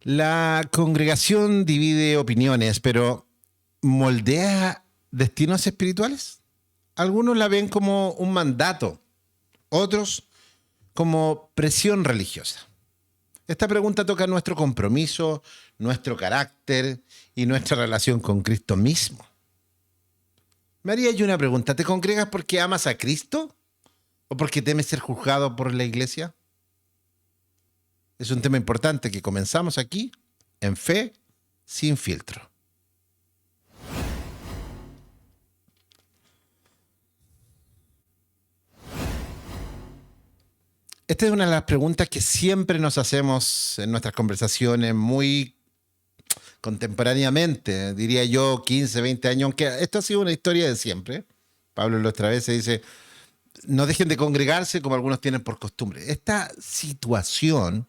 La congregación divide opiniones, pero ¿moldea destinos espirituales? Algunos la ven como un mandato, otros como presión religiosa. Esta pregunta toca nuestro compromiso, nuestro carácter y nuestra relación con Cristo mismo. Me haría yo una pregunta, ¿te congregas porque amas a Cristo o porque temes ser juzgado por la iglesia? Es un tema importante que comenzamos aquí en Fe sin filtro. Esta es una de las preguntas que siempre nos hacemos en nuestras conversaciones muy contemporáneamente, diría yo 15, 20 años, aunque esto ha sido una historia de siempre. Pablo la otra vez se dice, no dejen de congregarse como algunos tienen por costumbre. Esta situación,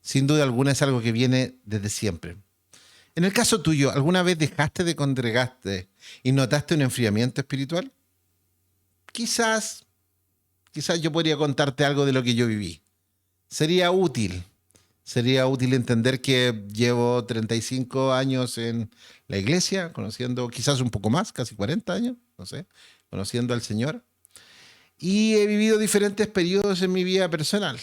sin duda alguna, es algo que viene desde siempre. En el caso tuyo, ¿alguna vez dejaste de congregarte y notaste un enfriamiento espiritual? Quizás, quizás yo podría contarte algo de lo que yo viví. Sería útil, sería útil entender que llevo 35 años en la iglesia, conociendo quizás un poco más, casi 40 años, no sé, conociendo al Señor. Y he vivido diferentes periodos en mi vida personal,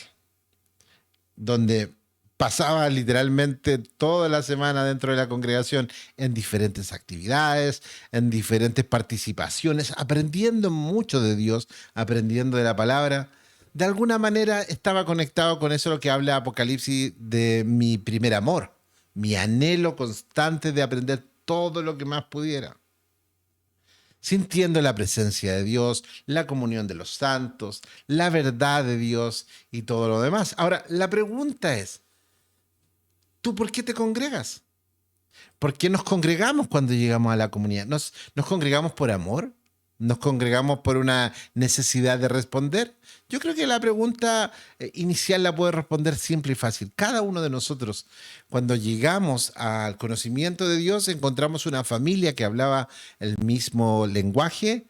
donde pasaba literalmente toda la semana dentro de la congregación en diferentes actividades, en diferentes participaciones, aprendiendo mucho de Dios, aprendiendo de la palabra. De alguna manera estaba conectado con eso lo que habla Apocalipsis de mi primer amor, mi anhelo constante de aprender todo lo que más pudiera, sintiendo la presencia de Dios, la comunión de los santos, la verdad de Dios y todo lo demás. Ahora, la pregunta es, ¿tú por qué te congregas? ¿Por qué nos congregamos cuando llegamos a la comunidad? ¿Nos congregamos por amor? ¿Nos congregamos por una necesidad de responder? Yo creo que la pregunta inicial la puede responder simple y fácil. Cada uno de nosotros, cuando llegamos al conocimiento de Dios, encontramos una familia que hablaba el mismo lenguaje,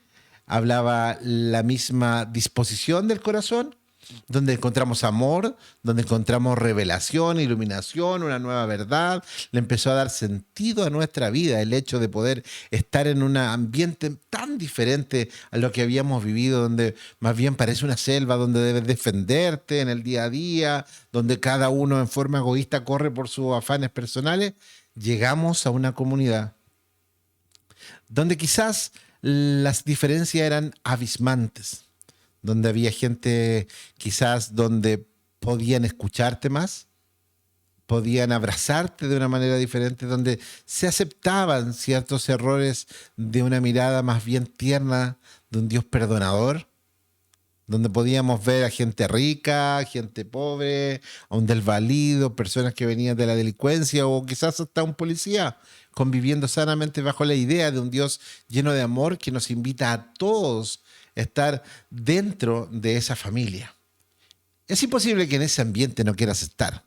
hablaba la misma disposición del corazón, donde encontramos amor, donde encontramos revelación, iluminación, una nueva verdad. Le empezó a dar sentido a nuestra vida el hecho de poder estar en un ambiente tan diferente a lo que habíamos vivido, donde más bien parece una selva, donde debes defenderte en el día a día, donde cada uno en forma egoísta corre por sus afanes personales. Llegamos a una comunidad donde quizás las diferencias eran abismantes, donde había gente quizás donde podían escucharte más, podían abrazarte de una manera diferente, donde se aceptaban ciertos errores de una mirada más bien tierna de un Dios perdonador, donde podíamos ver a gente rica, gente pobre, a un desvalido, personas que venían de la delincuencia o quizás hasta un policía, conviviendo sanamente bajo la idea de un Dios lleno de amor que nos invita a todos a estar dentro de esa familia. Es imposible que en ese ambiente no quieras estar.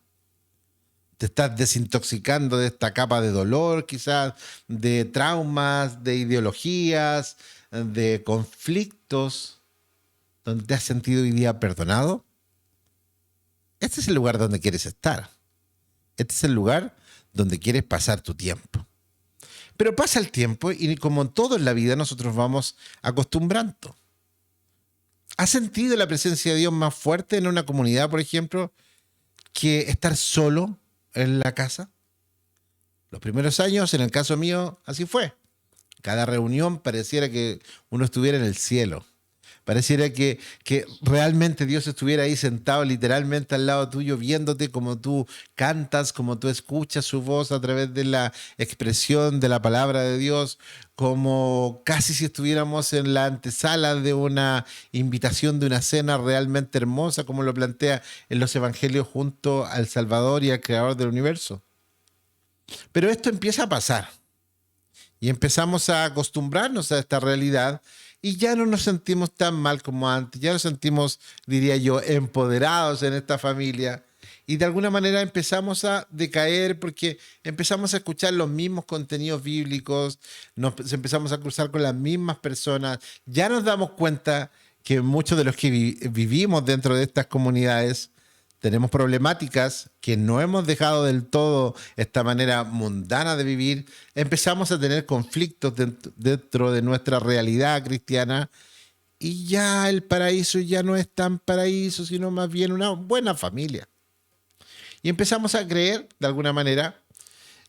Te estás desintoxicando de esta capa de dolor, quizás de traumas, de ideologías, de conflictos, donde te has sentido hoy día perdonado. Este es el lugar donde quieres estar. Este es el lugar donde quieres pasar tu tiempo. Pero pasa el tiempo y como en todo en la vida nosotros vamos acostumbrando. ¿Has sentido la presencia de Dios más fuerte en una comunidad, por ejemplo, que estar solo en la casa? Los primeros años, en el caso mío, así fue. Cada reunión pareciera que uno estuviera en el cielo. Pareciera que realmente Dios estuviera ahí sentado literalmente al lado tuyo, viéndote como tú cantas, como tú escuchas su voz a través de la expresión de la palabra de Dios, como casi si estuviéramos en la antesala de una invitación de una cena realmente hermosa, como lo plantea en los evangelios junto al Salvador y al Creador del universo. Pero esto empieza a pasar y empezamos a acostumbrarnos a esta realidad y ya no nos sentimos tan mal como antes, ya nos sentimos, diría yo, empoderados en esta familia y de alguna manera empezamos a decaer porque empezamos a escuchar los mismos contenidos bíblicos, nos empezamos a cruzar con las mismas personas, ya nos damos cuenta que muchos de los que vivimos dentro de estas comunidades tenemos problemáticas que no hemos dejado del todo esta manera mundana de vivir, empezamos a tener conflictos dentro de nuestra realidad cristiana y ya el paraíso ya no es tan paraíso, sino más bien una buena familia. Y empezamos a creer, de alguna manera,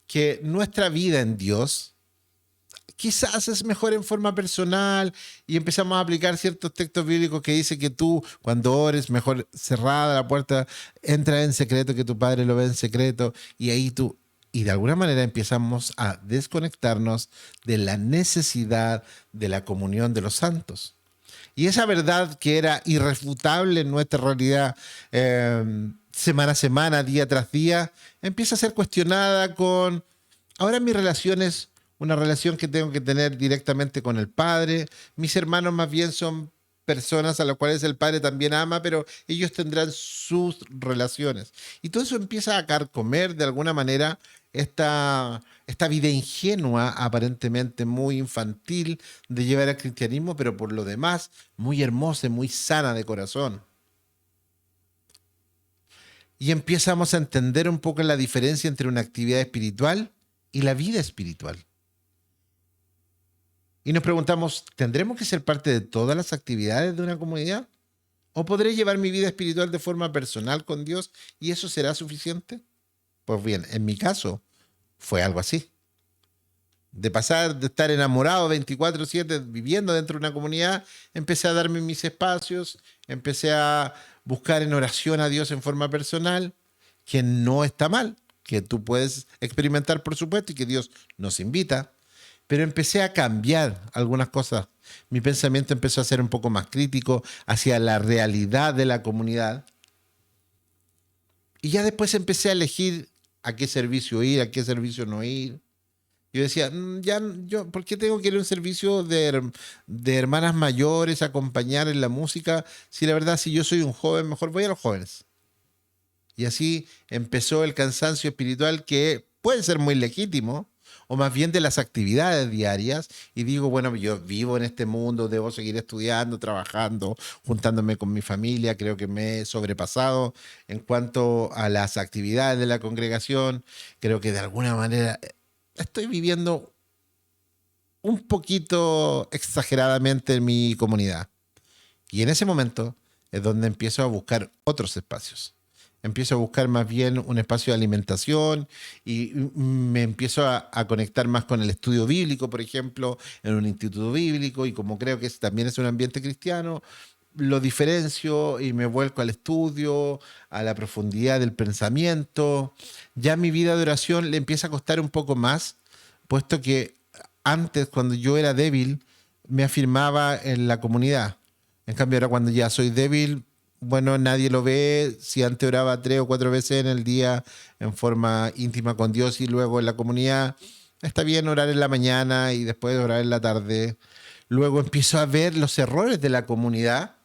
que nuestra vida en Dios quizás es mejor en forma personal y empezamos a aplicar ciertos textos bíblicos que dicen que tú, cuando ores, mejor cerrada la puerta, entra en secreto, que tu Padre lo ve en secreto, y ahí tú, y de alguna manera empezamos a desconectarnos de la necesidad de la comunión de los santos. Y esa verdad que era irrefutable en nuestra realidad, semana a semana, día tras día, empieza a ser cuestionada con, ahora mi relación es una relación que tengo que tener directamente con el Padre. Mis hermanos más bien son personas a las cuales el Padre también ama, pero ellos tendrán sus relaciones. Y todo eso empieza a carcomer de alguna manera esta vida ingenua, aparentemente muy infantil, de llevar al cristianismo, pero por lo demás muy hermosa y muy sana de corazón. Y empezamos a entender un poco la diferencia entre una actividad espiritual y la vida espiritual. Y nos preguntamos, ¿tendremos que ser parte de todas las actividades de una comunidad? ¿O podré llevar mi vida espiritual de forma personal con Dios y eso será suficiente? Pues bien, en mi caso fue algo así. De pasar de estar enamorado 24/7 viviendo dentro de una comunidad, empecé a darme mis espacios, empecé a buscar en oración a Dios en forma personal, que no está mal, que tú puedes experimentar por supuesto y que Dios nos invita. Pero empecé a cambiar algunas cosas. Mi pensamiento empezó a ser un poco más crítico hacia la realidad de la comunidad. Y ya después empecé a elegir a qué servicio ir, a qué servicio no ir. Yo decía, ya, ¿por qué tengo que ir a un servicio de hermanas mayores, acompañar en la música? Si la verdad, si yo soy un joven, mejor voy a los jóvenes. Y así empezó el cansancio espiritual que puede ser muy legítimo, o más bien de las actividades diarias, y digo, bueno, yo vivo en este mundo, debo seguir estudiando, trabajando, juntándome con mi familia, creo que me he sobrepasado en cuanto a las actividades de la congregación, creo que de alguna manera estoy viviendo un poquito exageradamente en mi comunidad. Y en ese momento es donde empiezo a buscar otros espacios. Empiezo a buscar más bien un espacio de alimentación y me empiezo a conectar más con el estudio bíblico, por ejemplo, en un instituto bíblico, y como creo que también es un ambiente cristiano, lo diferencio y me vuelco al estudio, a la profundidad del pensamiento. Ya mi vida de oración le empieza a costar un poco más, puesto que antes, cuando yo era débil, me afirmaba en la comunidad. En cambio, ahora cuando ya soy débil, bueno, nadie lo ve. Si antes oraba 3 o 4 veces en el día en forma íntima con Dios y luego en la comunidad, está bien orar en la mañana y después orar en la tarde. Luego empiezo a ver los errores de la comunidad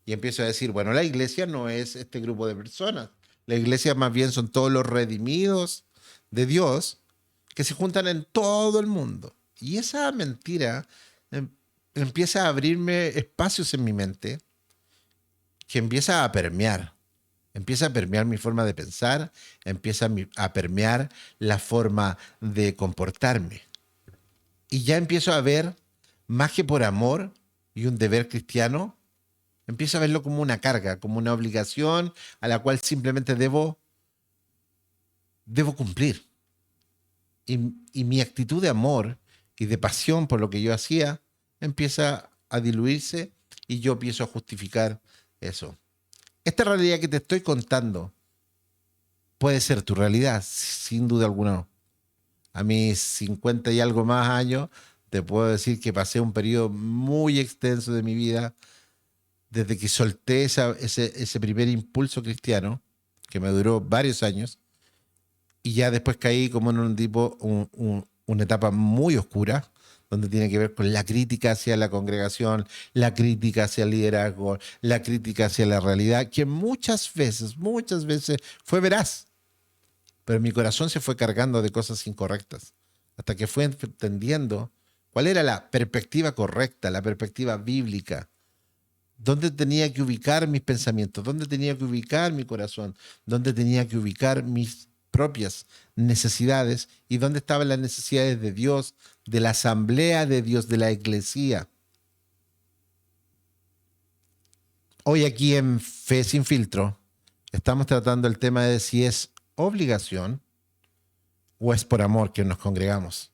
y empiezo a decir, bueno, la iglesia no es este grupo de personas. La iglesia más bien son todos los redimidos de Dios que se juntan en todo el mundo. Y esa mentira empieza a abrirme espacios en mi mente que empieza a permear mi forma de pensar, empieza a permear la forma de comportarme. Y ya empiezo a ver, más que por amor y un deber cristiano, empiezo a verlo como una carga, como una obligación a la cual simplemente debo cumplir. Y mi actitud de amor y de pasión por lo que yo hacía empieza a diluirse y yo empiezo a justificar eso. Esta realidad que te estoy contando puede ser tu realidad, sin duda alguna. A mis 50 y algo más años, te puedo decir que pasé un periodo muy extenso de mi vida desde que solté ese primer impulso cristiano, que me duró varios años, y ya después caí como en una etapa muy oscura, donde tiene que ver con la crítica hacia la congregación, la crítica hacia el liderazgo, la crítica hacia la realidad, que muchas veces fue veraz, pero mi corazón se fue cargando de cosas incorrectas, hasta que fue entendiendo cuál era la perspectiva correcta, la perspectiva bíblica ¿Dónde tenía que ubicar mis pensamientos? ¿Dónde tenía que ubicar mi corazón? ¿Dónde tenía que ubicar mis propias necesidades? ¿Y dónde estaban las necesidades de Dios, de la asamblea de Dios, de la iglesia? Hoy aquí en Fe Sin Filtro estamos tratando el tema de si es obligación o es por amor que nos congregamos.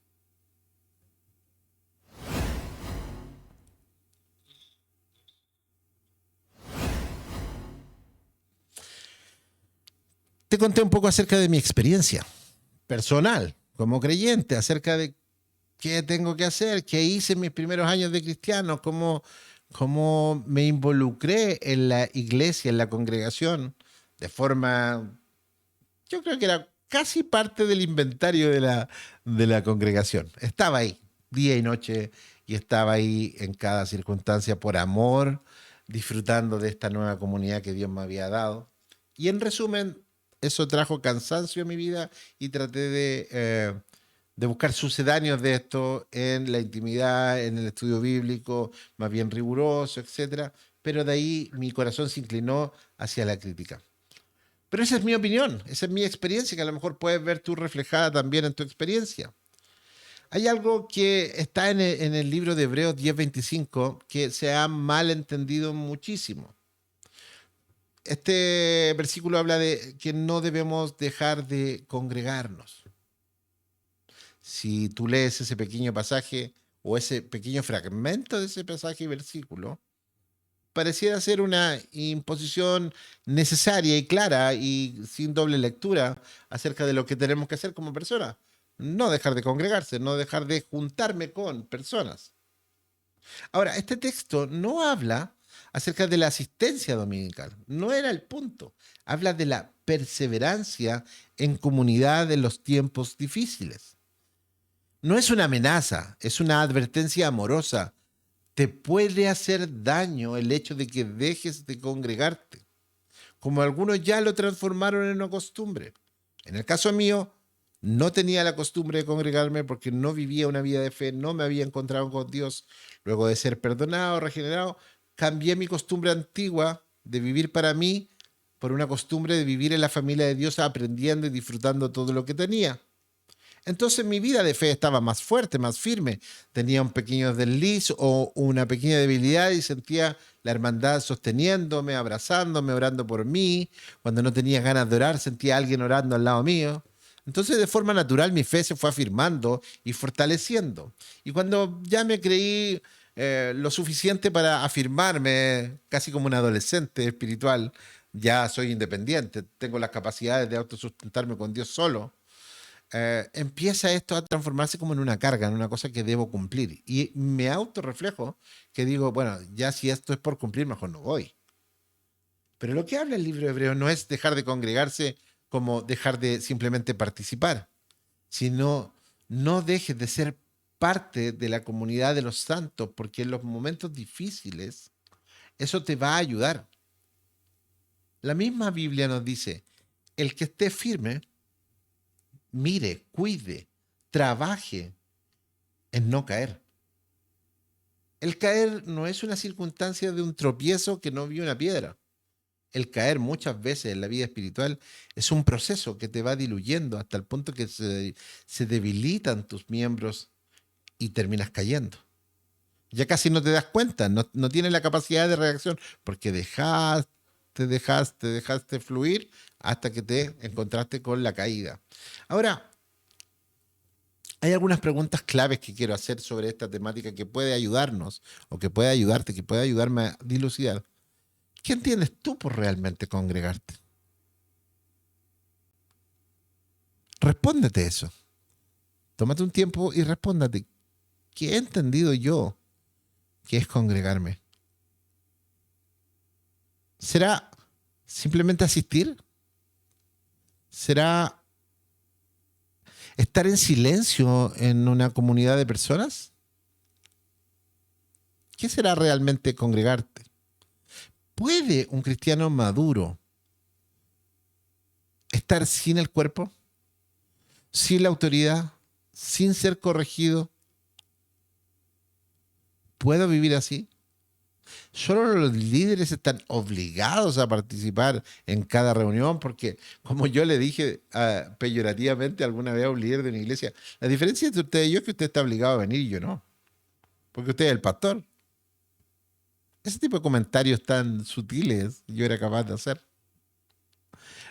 Te conté un poco acerca de mi experiencia personal como creyente, acerca de qué tengo que hacer, qué hice en mis primeros años de cristiano, cómo me involucré en la iglesia, en la congregación, de forma, yo creo que era casi parte del inventario de la congregación. Estaba ahí, día y noche, y estaba ahí en cada circunstancia por amor, disfrutando de esta nueva comunidad que Dios me había dado. Y en resumen, eso trajo cansancio a mi vida y traté de buscar sucedáneos de esto en la intimidad, en el estudio bíblico, más bien riguroso, etcétera. Pero de ahí mi corazón se inclinó hacia la crítica. Pero esa es mi opinión, esa es mi experiencia, que a lo mejor puedes ver tú reflejada también en tu experiencia. Hay algo que está en el libro de Hebreos 10:25 que se ha mal entendido muchísimo. Este versículo habla de que no debemos dejar de congregarnos. Si tú lees ese pequeño pasaje o ese pequeño fragmento de ese pasaje y versículo, pareciera ser una imposición necesaria y clara y sin doble lectura acerca de lo que tenemos que hacer como personas. No dejar de congregarse, no dejar de juntarme con personas. Ahora, este texto no habla acerca de la asistencia dominical, no era el punto. Habla de la perseverancia en comunidad en los tiempos difíciles. No es una amenaza, es una advertencia amorosa. Te puede hacer daño el hecho de que dejes de congregarte, como algunos ya lo transformaron en una costumbre. En el caso mío, no tenía la costumbre de congregarme porque no vivía una vida de fe, no me había encontrado con Dios. Luego de ser perdonado, regenerado, cambié mi costumbre antigua de vivir para mí por una costumbre de vivir en la familia de Dios, aprendiendo y disfrutando todo lo que tenía. Entonces mi vida de fe estaba más fuerte, más firme. Tenía un pequeño desliz o una pequeña debilidad y sentía la hermandad sosteniéndome, abrazándome, orando por mí. Cuando no tenía ganas de orar, sentía a alguien orando al lado mío. Entonces de forma natural mi fe se fue afirmando y fortaleciendo. Y cuando ya me creí lo suficiente para afirmarme, casi como un adolescente espiritual, ya soy independiente, tengo las capacidades de autosustentarme con Dios solo, empieza esto a transformarse como en una carga, en una cosa que debo cumplir. Y me autorreflejo que digo, bueno, ya si esto es por cumplir, mejor no voy. Pero lo que habla el libro de Hebreo no es dejar de congregarse como dejar de simplemente participar, sino no dejes de ser parte de la comunidad de los santos, porque en los momentos difíciles eso te va a ayudar. La misma Biblia nos dice, el que esté firme, mire, cuide, trabaje en no caer. El caer no es una circunstancia de un tropiezo que no vio una piedra. El caer muchas veces en la vida espiritual es un proceso que te va diluyendo hasta el punto que se debilitan tus miembros y terminas cayendo. Ya casi no te das cuenta, no tienes la capacidad de reacción porque dejaste fluir hasta que te encontraste con la caída. Ahora, hay algunas preguntas claves que quiero hacer sobre esta temática que puede ayudarnos o que puede ayudarte, que puede ayudarme a dilucidar. ¿Qué entiendes tú por realmente congregarte? Respóndete eso. Tómate un tiempo y respóndate. ¿Qué he entendido yo que es congregarme? ¿Será simplemente asistir? ¿Será estar en silencio en una comunidad de personas? ¿Qué será realmente congregarte? ¿Puede un cristiano maduro estar sin el cuerpo, sin la autoridad, sin ser corregido? ¿Puedo vivir así? Solo los líderes están obligados a participar en cada reunión porque, como yo le dije peyorativamente alguna vez a un líder de una iglesia, la diferencia entre usted y yo es que usted está obligado a venir y yo no, porque usted es el pastor. Ese tipo de comentarios tan sutiles yo era capaz de hacer.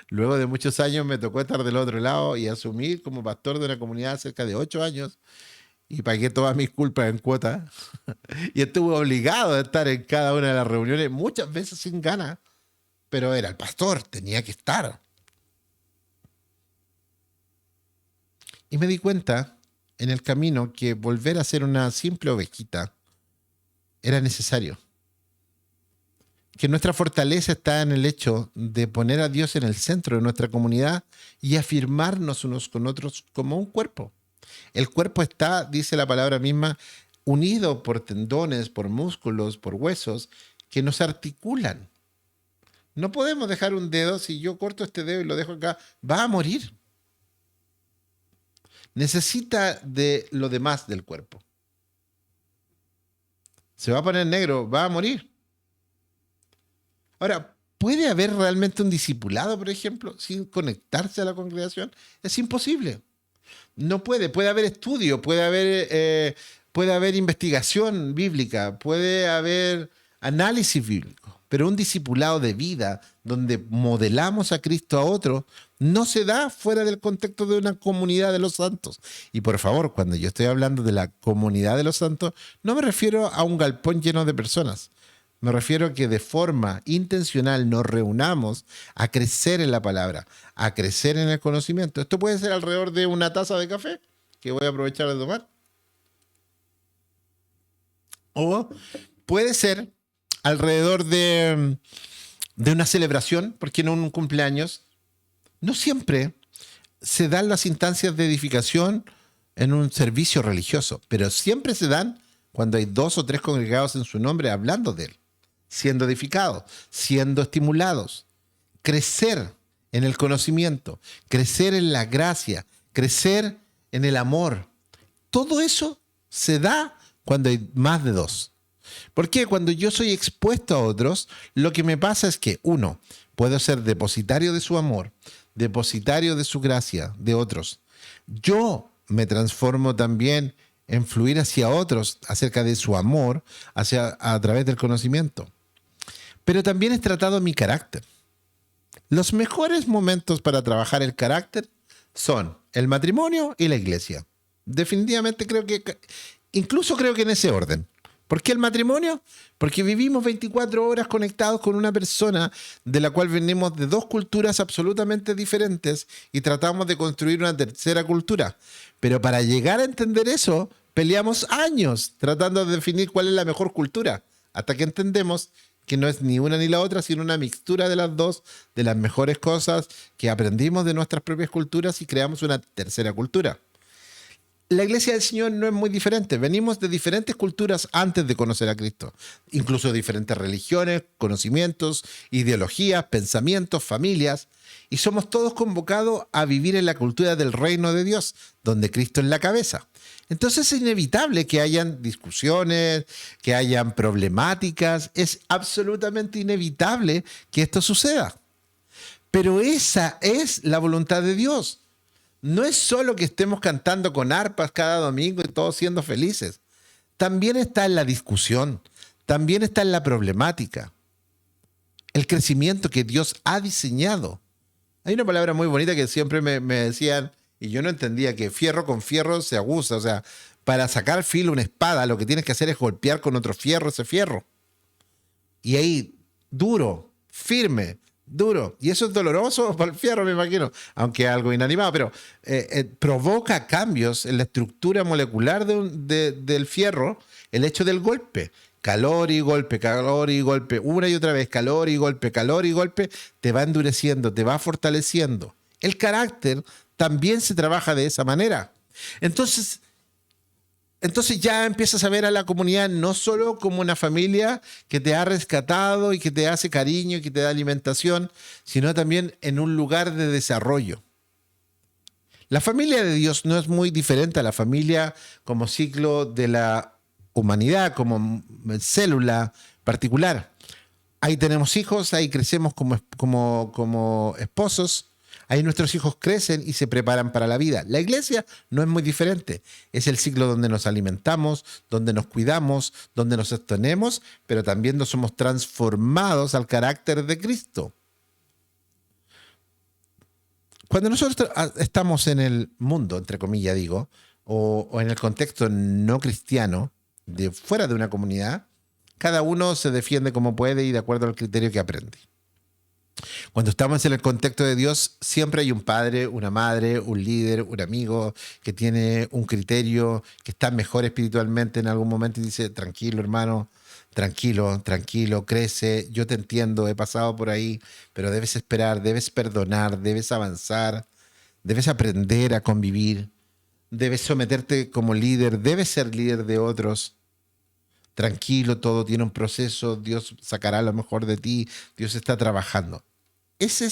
Luego de muchos años me tocó estar del otro lado y asumir como pastor de una comunidad cerca de 8 años y pagué todas mis culpas en cuota y estuve obligado a estar en cada una de las reuniones, muchas veces sin ganas, pero era el pastor, tenía que estar. Y me di cuenta en el camino que volver a ser una simple ovejita era necesario. Que nuestra fortaleza está en el hecho de poner a Dios en el centro de nuestra comunidad y afirmarnos unos con otros como un cuerpo. El cuerpo está, dice la palabra misma, unido por tendones, por músculos, por huesos que nos articulan. No podemos dejar un dedo, si yo corto este dedo y lo dejo acá, va a morir. Necesita de lo demás del cuerpo. Se va a poner negro, va a morir. Ahora, ¿puede haber realmente un discipulado, por ejemplo, sin conectarse a la congregación? Es imposible. No puede. Puede haber estudio, puede haber investigación bíblica, puede haber análisis bíblico, pero un discipulado de vida donde modelamos a Cristo a otro no se da fuera del contexto de una comunidad de los santos. Y por favor, cuando yo estoy hablando de la comunidad de los santos, no me refiero a un galpón lleno de personas. Me refiero a que de forma intencional nos reunamos a crecer en la palabra, a crecer en el conocimiento. Esto puede ser alrededor de una taza de café que voy a aprovechar de tomar. O puede ser alrededor de una celebración, porque no un cumpleaños. No siempre se dan las instancias de edificación en un servicio religioso, pero siempre se dan cuando hay 2 o 3 congregados en su nombre hablando de él, siendo edificados, siendo estimulados. Crecer en el conocimiento, crecer en la gracia, crecer en el amor. Todo eso se da cuando hay más de 2. ¿Por qué? Cuando yo soy expuesto a otros, lo que me pasa es que, uno, puedo ser depositario de su amor, depositario de su gracia, de otros. Yo me transformo también en fluir hacia otros acerca de su amor a través del conocimiento. Pero también he tratado mi carácter. Los mejores momentos para trabajar el carácter son el matrimonio y la iglesia. Definitivamente incluso creo que en ese orden. ¿Por qué el matrimonio? Porque vivimos 24 horas conectados con una persona de la cual venimos de 2 culturas absolutamente diferentes y tratamos de construir una tercera cultura. Pero para llegar a entender eso, peleamos años tratando de definir cuál es la mejor cultura, hasta que entendemos que no es ni una ni la otra, sino una mixtura de las dos, de las mejores cosas que aprendimos de nuestras propias culturas y creamos una tercera cultura. La iglesia del Señor no es muy diferente. Venimos de diferentes culturas antes de conocer a Cristo. Incluso diferentes religiones, conocimientos, ideologías, pensamientos, familias. Y somos todos convocados a vivir en la cultura del reino de Dios, donde Cristo es la cabeza. Entonces es inevitable que hayan discusiones, que hayan problemáticas. Es absolutamente inevitable que esto suceda. Pero esa es la voluntad de Dios. No es solo que estemos cantando con arpas cada domingo y todos siendo felices. También está en la discusión, también está en la problemática, el crecimiento que Dios ha diseñado. Hay una palabra muy bonita que siempre me decían, y yo no entendía, que fierro con fierro se aguza. O sea, para sacar filo una espada, lo que tienes que hacer es golpear con otro fierro ese fierro. Y ahí, duro, firme, duro. Y eso es doloroso para el fierro, me imagino, aunque es algo inanimado, pero provoca cambios en la estructura molecular del fierro, el hecho del golpe. Calor y golpe, una y otra vez, calor y golpe, te va endureciendo, te va fortaleciendo. El carácter también se trabaja de esa manera. Entonces ya empiezas a ver a la comunidad no solo como una familia que te ha rescatado y que te hace cariño y que te da alimentación, sino también en un lugar de desarrollo. La familia de Dios no es muy diferente a la familia como ciclo de la humanidad, como célula particular. Ahí tenemos hijos, ahí crecemos como esposos, ahí nuestros hijos crecen y se preparan para la vida. La iglesia no es muy diferente. Es el ciclo donde nos alimentamos, donde nos cuidamos, donde nos sostenemos, pero también nos somos transformados al carácter de Cristo. Cuando nosotros estamos en el mundo, entre comillas digo, o en el contexto no cristiano, de fuera de una comunidad, cada uno se defiende como puede y de acuerdo al criterio que aprende. Cuando estamos en el contexto de Dios, siempre hay un padre, una madre, un líder, un amigo que tiene un criterio, que está mejor espiritualmente en algún momento y dice, tranquilo hermano, tranquilo, tranquilo, crece, yo te entiendo, he pasado por ahí, pero debes esperar, debes perdonar, debes avanzar, debes aprender a convivir, debes someterte como líder, debes ser líder de otros. Tranquilo, todo tiene un proceso, Dios sacará lo mejor de ti, Dios está trabajando. Ese,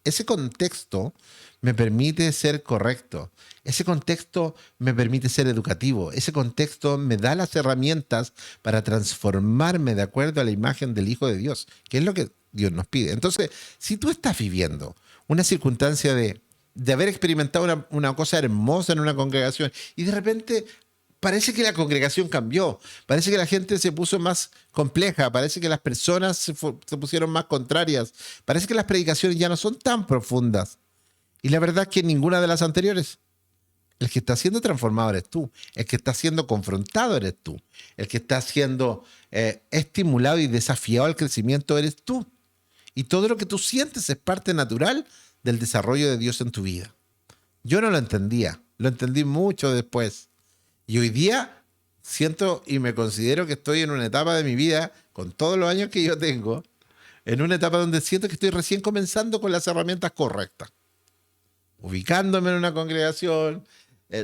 ese contexto me permite ser correcto, ese contexto me permite ser educativo, ese contexto me da las herramientas para transformarme de acuerdo a la imagen del Hijo de Dios, que es lo que Dios nos pide. Entonces, si tú estás viviendo una circunstancia de haber experimentado una cosa hermosa en una congregación y de repente parece que la congregación cambió, parece que la gente se puso más compleja, parece que las personas se pusieron más contrarias, parece que las predicaciones ya no son tan profundas. Y la verdad es que ninguna de las anteriores. El que está siendo transformado eres tú, el que está siendo confrontado eres tú, el que está siendo estimulado y desafiado al crecimiento eres tú. Y todo lo que tú sientes es parte natural del desarrollo de Dios en tu vida. Yo no lo entendía, lo entendí mucho después. Y hoy día siento y me considero que estoy en una etapa de mi vida, con todos los años que yo tengo, en una etapa donde siento que estoy recién comenzando con las herramientas correctas. Ubicándome en una congregación,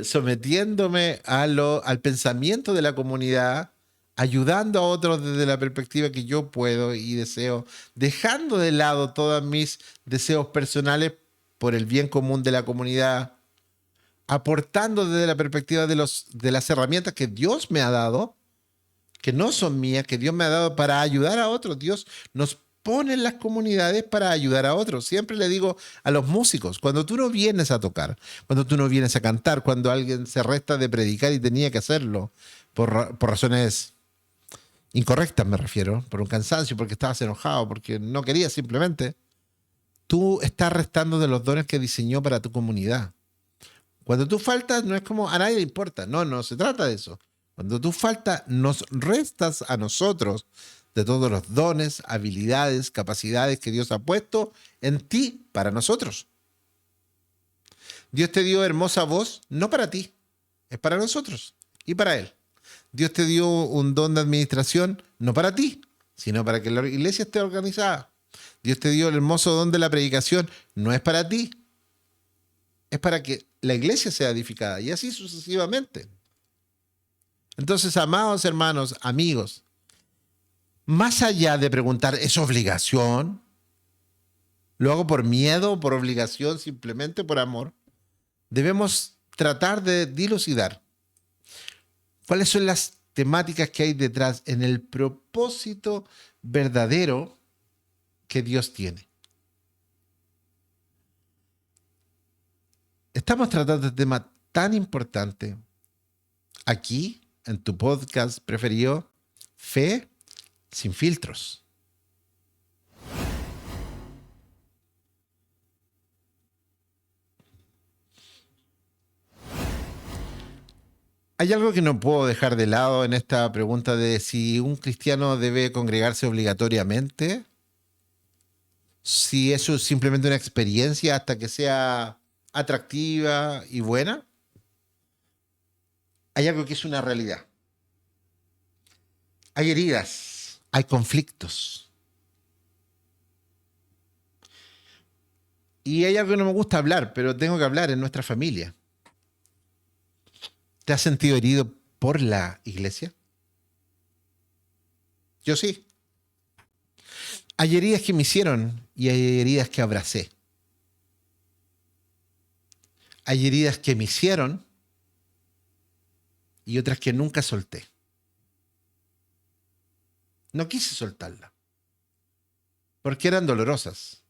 sometiéndome al pensamiento de la comunidad, ayudando a otros desde la perspectiva que yo puedo y deseo, dejando de lado todos mis deseos personales por el bien común de la comunidad, aportando desde la perspectiva de las herramientas que Dios me ha dado, que no son mías, que Dios me ha dado para ayudar a otros. Dios nos pone en las comunidades para ayudar a otros. Siempre le digo a los músicos, cuando tú no vienes a tocar, cuando tú no vienes a cantar, cuando alguien se resta de predicar y tenía que hacerlo por razones incorrectas, me refiero, por un cansancio, porque estabas enojado, porque no querías simplemente, tú estás restando de los dones que diseñó para tu comunidad. Cuando tú faltas, no es como a nadie le importa. No, no se trata de eso. Cuando tú faltas, nos restas a nosotros de todos los dones, habilidades, capacidades que Dios ha puesto en ti para nosotros. Dios te dio hermosa voz, no para ti, es para nosotros y para Él. Dios te dio un don de administración, no para ti, sino para que la iglesia esté organizada. Dios te dio el hermoso don de la predicación, no es para ti, es para que la iglesia sea edificada y así sucesivamente. Entonces, amados hermanos, amigos, más allá de preguntar, ¿es obligación? ¿Lo hago por miedo, por obligación, simplemente por amor? Debemos tratar de dilucidar cuáles son las temáticas que hay detrás en el propósito verdadero que Dios tiene. Estamos tratando de tema tan importante aquí, en tu podcast preferido, Fe sin filtros. Hay algo que no puedo dejar de lado en esta pregunta de si un cristiano debe congregarse obligatoriamente, si eso es simplemente una experiencia hasta que sea atractiva y buena. Hay algo que es una realidad. Hay heridas, hay conflictos. Y hay algo que no me gusta hablar, pero tengo que hablar en nuestra familia. ¿Te has sentido herido por la iglesia? Yo sí. Hay heridas que me hicieron y hay heridas que abracé. Hay heridas que me hicieron y otras que nunca solté. No quise soltarla, porque eran dolorosas.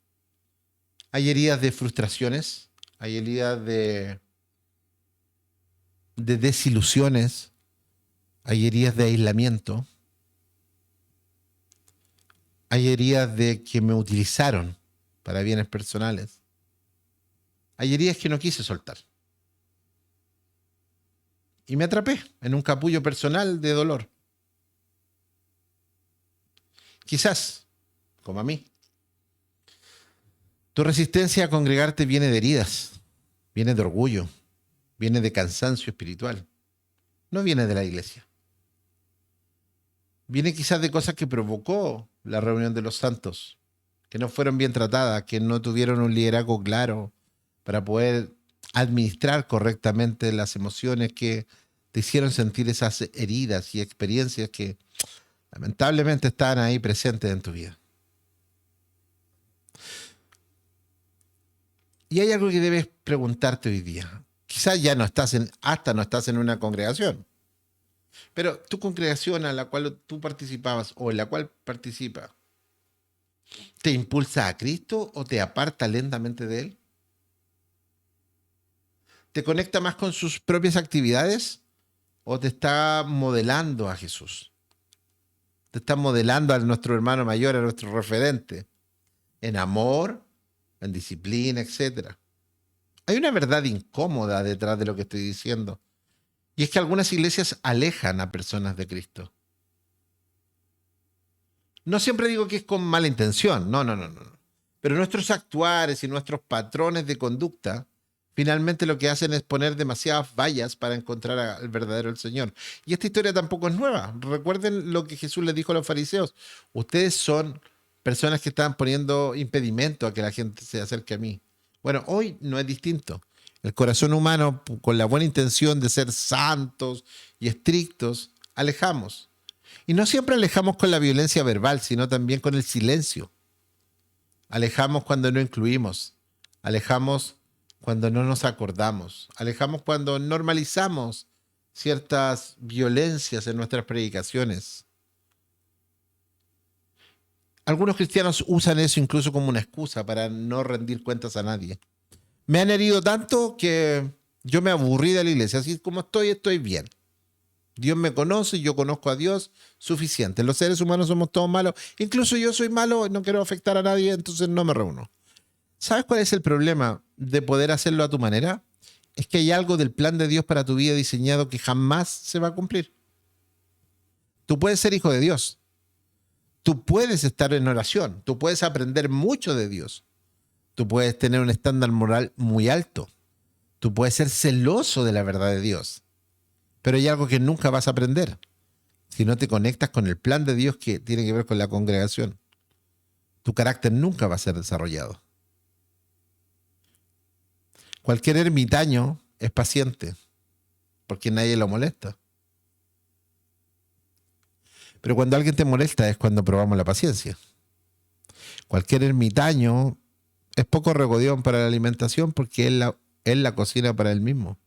Hay heridas de frustraciones, hay heridas de desilusiones, hay heridas de aislamiento, hay heridas de que me utilizaron para bienes personales. Hay heridas que no quise soltar. Y me atrapé en un capullo personal de dolor. Quizás, como a mí, tu resistencia a congregarte viene de heridas, viene de orgullo, viene de cansancio espiritual. No viene de la iglesia. Viene quizás de cosas que provocó la reunión de los santos, que no fueron bien tratadas, que no tuvieron un liderazgo claro para poder administrar correctamente las emociones que te hicieron sentir esas heridas y experiencias que lamentablemente estaban ahí presentes en tu vida. Y hay algo que debes preguntarte hoy día. Quizás ya no estás no estás en una congregación, pero tu congregación a la cual tú participabas o en la cual participa, ¿te impulsa a Cristo o te aparta lentamente de Él? ¿Te conecta más con sus propias actividades o te está modelando a Jesús? Te está modelando a nuestro hermano mayor, a nuestro referente, en amor, en disciplina, etcétera. Hay una verdad incómoda detrás de lo que estoy diciendo. Y es que algunas iglesias alejan a personas de Cristo. No siempre digo que es con mala intención, no. Pero nuestros actuares y nuestros patrones de conducta finalmente lo que hacen es poner demasiadas vallas para encontrar al verdadero Señor. Y esta historia tampoco es nueva. Recuerden lo que Jesús les dijo a los fariseos. Ustedes son personas que están poniendo impedimento a que la gente se acerque a mí. Bueno, hoy no es distinto. El corazón humano, con la buena intención de ser santos y estrictos, alejamos. Y no siempre alejamos con la violencia verbal, sino también con el silencio. Alejamos cuando no incluimos. Alejamos cuando no nos acordamos. Alejamos cuando normalizamos ciertas violencias en nuestras predicaciones. Algunos cristianos usan eso incluso como una excusa para no rendir cuentas a nadie. Me han herido tanto que yo me aburrí de la iglesia. Así como estoy bien. Dios me conoce, yo conozco a Dios, suficiente. Los seres humanos somos todos malos. Incluso yo soy malo, no quiero afectar a nadie, entonces no me reúno. ¿Sabes cuál es el problema de poder hacerlo a tu manera? Es que hay algo del plan de Dios para tu vida diseñado que jamás se va a cumplir. Tú puedes ser hijo de Dios. Tú puedes estar en oración. Tú puedes aprender mucho de Dios. Tú puedes tener un estándar moral muy alto. Tú puedes ser celoso de la verdad de Dios. Pero hay algo que nunca vas a aprender si no te conectas con el plan de Dios que tiene que ver con la congregación. Tu carácter nunca va a ser desarrollado. Cualquier ermitaño es paciente porque nadie lo molesta. Pero cuando alguien te molesta es cuando probamos la paciencia. Cualquier ermitaño es poco regodión para la alimentación porque él la cocina para él mismo.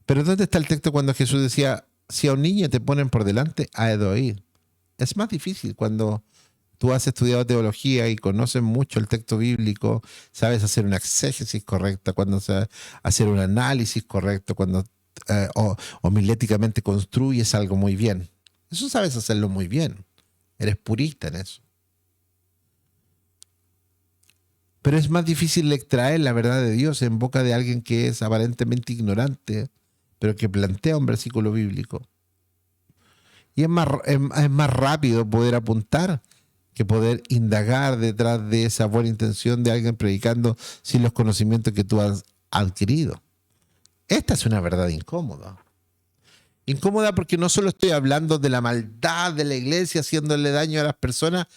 Pero ¿dónde está el texto cuando Jesús decía, si a un niño te ponen por delante, ha de oír? Es más difícil cuando tú has estudiado teología y conoces mucho el texto bíblico, sabes hacer una exégesis correcta, cuando sabes hacer un análisis correcto, cuando homiléticamente construyes algo muy bien. Eso sabes hacerlo muy bien. Eres purista en eso. Pero es más difícil extraer la verdad de Dios en boca de alguien que es aparentemente ignorante, pero que plantea un versículo bíblico. Y es más rápido poder apuntar que poder indagar detrás de esa buena intención de alguien predicando sin los conocimientos que tú has adquirido. Esta es una verdad incómoda. Incómoda porque no solo estoy hablando de la maldad de la iglesia haciéndole daño a las personas,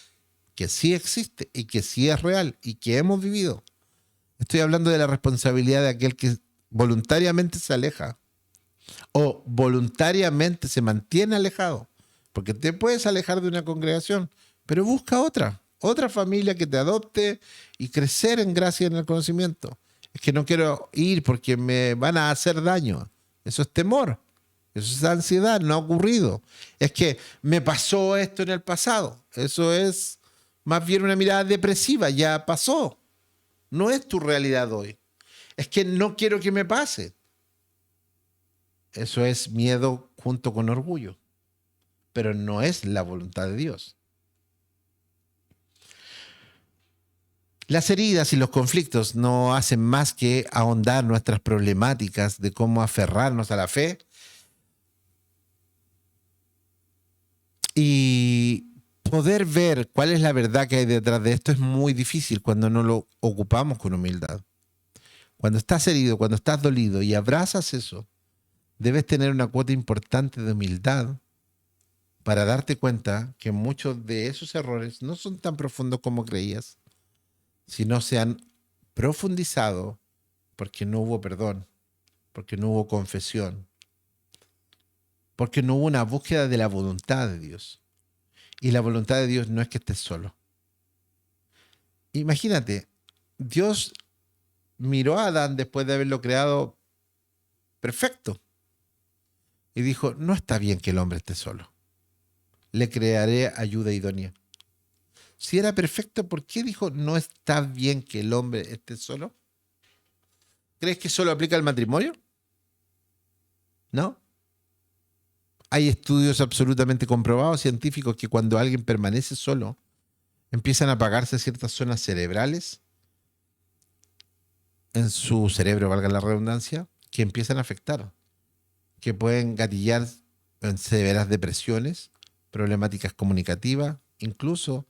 que sí existe y que sí es real y que hemos vivido. Estoy hablando de la responsabilidad de aquel que voluntariamente se aleja o voluntariamente se mantiene alejado, porque te puedes alejar de una congregación, pero busca otra familia que te adopte y crecer en gracia y en el conocimiento. Es que no quiero ir porque me van a hacer daño. Eso es temor. Eso es ansiedad, no ha ocurrido. Es que me pasó esto en el pasado. Eso es más bien una mirada depresiva, ya pasó. No es tu realidad hoy. Es que no quiero que me pase. Eso es miedo junto con orgullo, pero no es la voluntad de Dios. Las heridas y los conflictos no hacen más que ahondar nuestras problemáticas de cómo aferrarnos a la fe y poder ver cuál es la verdad que hay detrás de esto es muy difícil cuando no lo ocupamos con humildad. Cuando estás herido, cuando estás dolido y abrazas eso, debes tener una cuota importante de humildad para darte cuenta que muchos de esos errores no son tan profundos como creías, sino se han profundizado porque no hubo perdón, porque no hubo confesión, porque no hubo una búsqueda de la voluntad de Dios. Y la voluntad de Dios no es que estés solo. Imagínate, Dios miró a Adán después de haberlo creado perfecto y dijo, no está bien que el hombre esté solo. Le crearé ayuda idónea. Si era perfecto, ¿por qué dijo, no está bien que el hombre esté solo? ¿Crees que solo aplica al matrimonio? ¿No? Hay estudios absolutamente comprobados, científicos, que cuando alguien permanece solo, empiezan a apagarse ciertas zonas cerebrales en su cerebro, valga la redundancia, que empiezan a afectar, que pueden gatillar en severas depresiones, problemáticas comunicativas, incluso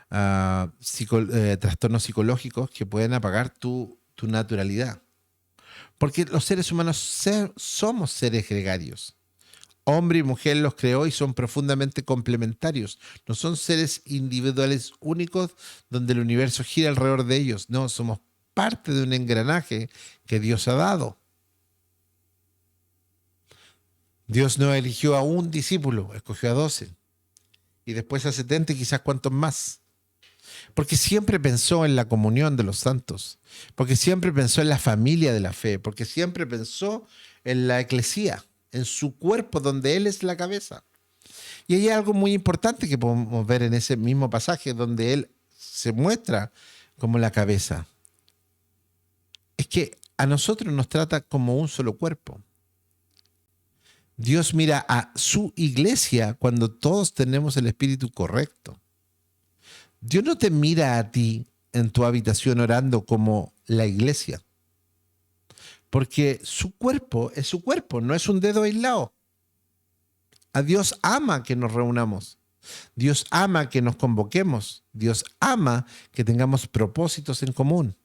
trastornos psicológicos que pueden apagar tu naturalidad. Porque los seres humanos somos seres gregarios. Hombre y mujer los creó y son profundamente complementarios. No son seres individuales únicos donde el universo gira alrededor de ellos. No, somos parte de un engranaje que Dios ha dado. Dios no eligió a un discípulo, escogió a 12. Y después a 70 y quizás cuantos más. Porque siempre pensó en la comunión de los santos. Porque siempre pensó en la familia de la fe. Porque siempre pensó en la eclesía, en su cuerpo donde Él es la cabeza. Y hay algo muy importante que podemos ver en ese mismo pasaje donde Él se muestra como la cabeza. Es que a nosotros nos trata como un solo cuerpo. Dios mira a su iglesia cuando todos tenemos el espíritu correcto. Dios no te mira a ti en tu habitación orando como la iglesia. Porque su cuerpo es su cuerpo, no es un dedo aislado. A Dios ama que nos reunamos. Dios ama que nos convoquemos. Dios ama que tengamos propósitos en común.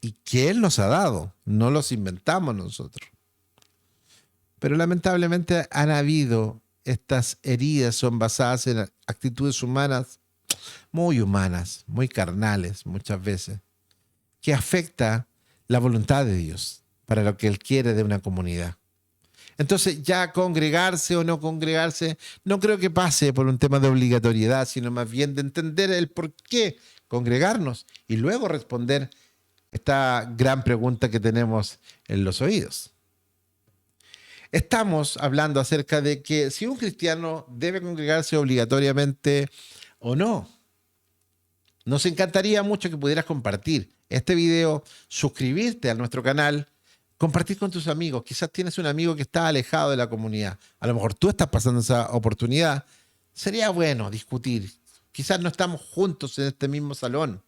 Y que Él nos ha dado, no los inventamos nosotros. Pero lamentablemente han habido estas heridas, son basadas en actitudes humanas, muy carnales muchas veces, que afecta la voluntad de Dios para lo que Él quiere de una comunidad. Entonces ya congregarse o no congregarse, no creo que pase por un tema de obligatoriedad, sino más bien de entender el por qué congregarnos y luego responder esta gran pregunta que tenemos en los oídos. Estamos hablando acerca de que si un cristiano debe congregarse obligatoriamente o no. Nos encantaría mucho que pudieras compartir este video, suscribirte a nuestro canal, compartir con tus amigos. Quizás tienes un amigo que está alejado de la comunidad. A lo mejor tú estás pasando esa oportunidad. Sería bueno discutir. Quizás no estamos juntos en este mismo salón,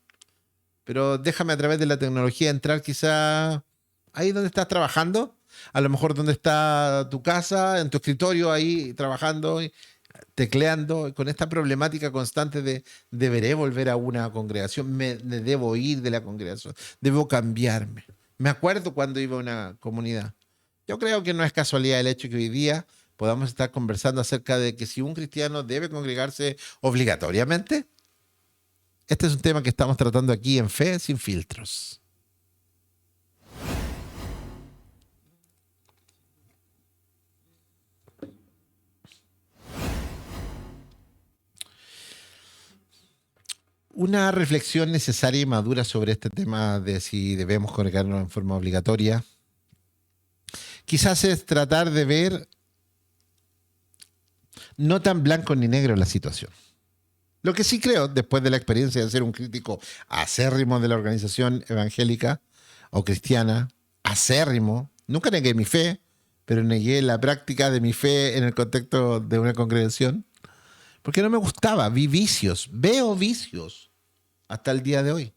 pero déjame a través de la tecnología entrar quizá ahí donde estás trabajando, a lo mejor donde está tu casa, en tu escritorio ahí trabajando, tecleando, con esta problemática constante de deberé volver a una congregación, me debo ir de la congregación, debo cambiarme. Me acuerdo cuando iba a una comunidad. Yo creo que no es casualidad el hecho que hoy día podamos estar conversando acerca de que si un cristiano debe congregarse obligatoriamente. Este es un tema que estamos tratando aquí en Fe Sin Filtros. Una reflexión necesaria y madura sobre este tema de si debemos congregarnos en forma obligatoria. Quizás es tratar de ver no tan blanco ni negro la situación. Lo que sí creo, después de la experiencia de ser un crítico acérrimo de la organización evangélica o cristiana, acérrimo, nunca negué mi fe, pero negué la práctica de mi fe en el contexto de una congregación, porque no me gustaba, vi vicios, veo vicios hasta el día de hoy.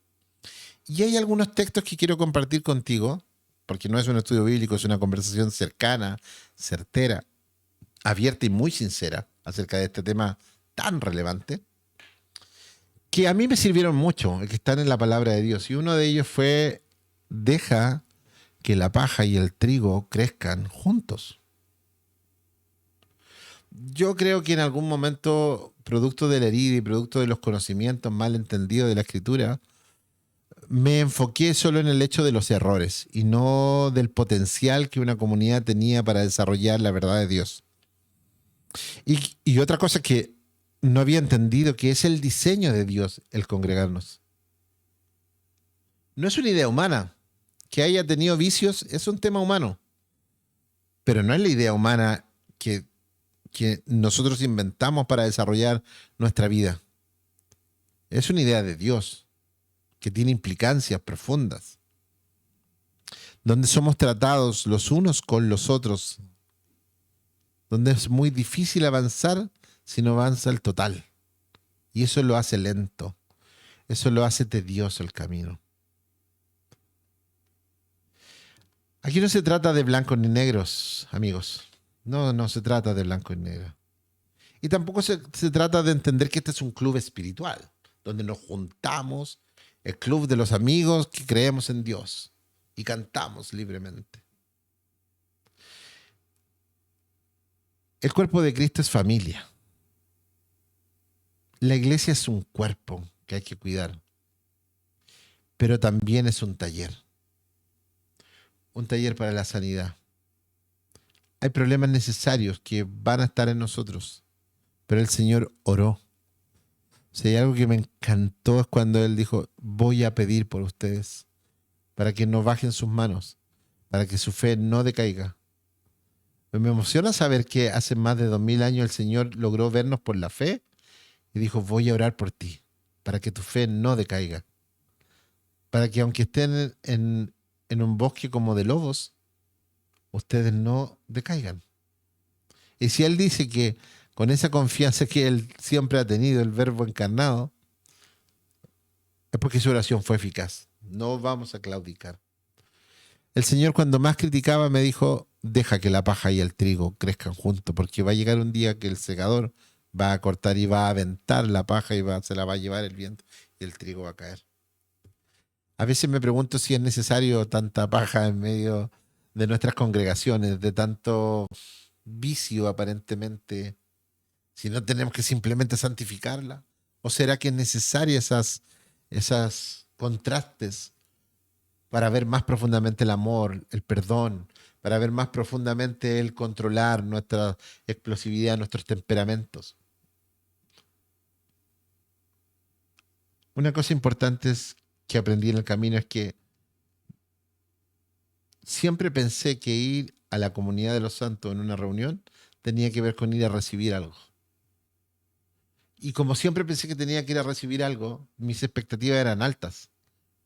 Y hay algunos textos que quiero compartir contigo, porque no es un estudio bíblico, es una conversación cercana, certera, abierta y muy sincera acerca de este tema tan relevante, que a mí me sirvieron mucho, que están en la palabra de Dios. Y uno de ellos fue, deja que la paja y el trigo crezcan juntos. Yo creo que en algún momento, producto de la herida y producto de los conocimientos mal entendidos de la escritura, me enfoqué solo en el hecho de los errores y no del potencial que una comunidad tenía para desarrollar la verdad de Dios. Y otra cosa que no había entendido, que es el diseño de Dios el congregarnos. No es una idea humana. Que haya tenido vicios es un tema humano, pero no es la idea humana que nosotros inventamos para desarrollar nuestra vida. Es una idea de Dios que tiene implicancias profundas, donde somos tratados los unos con los otros, donde es muy difícil avanzar si no avanza el total. Y eso lo hace lento, eso lo hace tedioso el camino. Aquí no se trata de blancos ni negros, amigos. No se trata de blanco y negro. Y tampoco se trata de entender que este es un club espiritual, donde nos juntamos, el club de los amigos que creemos en Dios y cantamos libremente. El cuerpo de Cristo es familia. La iglesia es un cuerpo que hay que cuidar, pero también es un taller para la sanidad. Hay problemas necesarios que van a estar en nosotros, pero el Señor oró. Si hay algo que me encantó es cuando Él dijo, voy a pedir por ustedes, para que no bajen sus manos, para que su fe no decaiga. Me emociona saber que hace más de 2000 años el Señor logró vernos por la fe y dijo, voy a orar por ti, para que tu fe no decaiga. Para que aunque estén en un bosque como de lobos, ustedes no decaigan. Y si Él dice que con esa confianza que Él siempre ha tenido, el Verbo encarnado, es porque su oración fue eficaz. No vamos a claudicar. El Señor cuando más criticaba me dijo, deja que la paja y el trigo crezcan juntos, porque va a llegar un día que el segador va a cortar y va a aventar la paja y se la va a llevar el viento y el trigo va a caer. A veces me pregunto si es necesario tanta paja en medio de nuestras congregaciones, de tanto vicio aparentemente, si no tenemos que simplemente santificarla. ¿O será que es necesaria esas contrastes para ver más profundamente el amor, el perdón, para ver más profundamente el controlar nuestra explosividad, nuestros temperamentos? Una cosa importante que aprendí en el camino es que siempre pensé que ir a la comunidad de los santos en una reunión tenía que ver con ir a recibir algo. Y como siempre pensé que tenía que ir a recibir algo, mis expectativas eran altas.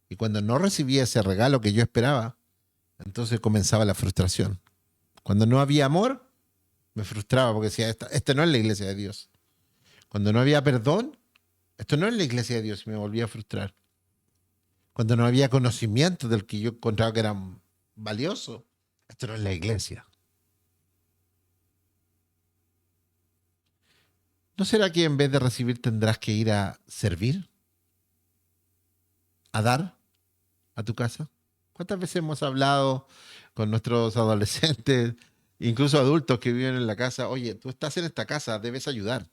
Y cuando no recibía ese regalo que yo esperaba, entonces comenzaba la frustración. Cuando no había amor, me frustraba porque decía, esta no es la iglesia de Dios. Cuando no había perdón, esto no es la iglesia de Dios y me volvía a frustrar. Cuando no había conocimiento del que yo encontraba que era valioso, esto no es la iglesia. ¿No será que en vez de recibir tendrás que ir a servir? ¿A dar a tu casa? ¿Cuántas veces hemos hablado con nuestros adolescentes, incluso adultos que viven en la casa? Oye, tú estás en esta casa, debes ayudar.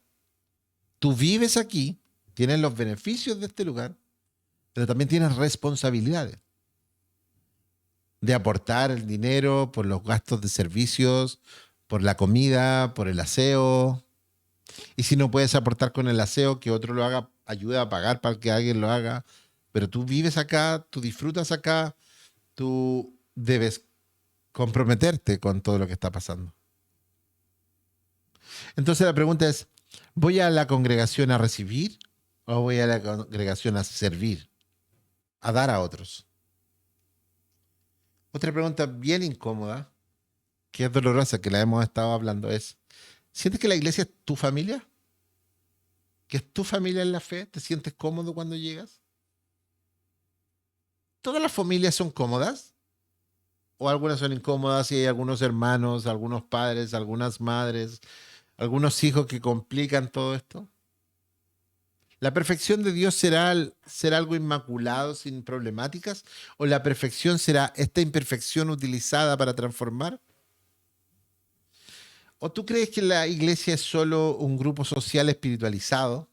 Tú vives aquí, tienes los beneficios de este lugar, pero también tienes responsabilidades de aportar el dinero por los gastos de servicios, por la comida, por el aseo. Y si no puedes aportar con el aseo, que otro lo haga, ayuda a pagar para que alguien lo haga. Pero tú vives acá, tú disfrutas acá, tú debes comprometerte con todo lo que está pasando. Entonces la pregunta es, ¿voy a la congregación a recibir o voy a la congregación a servir, a dar a otros? Otra pregunta bien incómoda, que es dolorosa, que la hemos estado hablando, es, ¿sientes que la iglesia es tu familia? ¿Que es tu familia en la fe? ¿Te sientes cómodo cuando llegas? ¿Todas las familias son cómodas? ¿O algunas son incómodas y hay algunos hermanos, algunos padres, algunas madres, algunos hijos que complican todo esto? ¿La perfección de Dios será algo inmaculado, sin problemáticas? ¿O la perfección será esta imperfección utilizada para transformar? ¿O tú crees que la iglesia es solo un grupo social espiritualizado?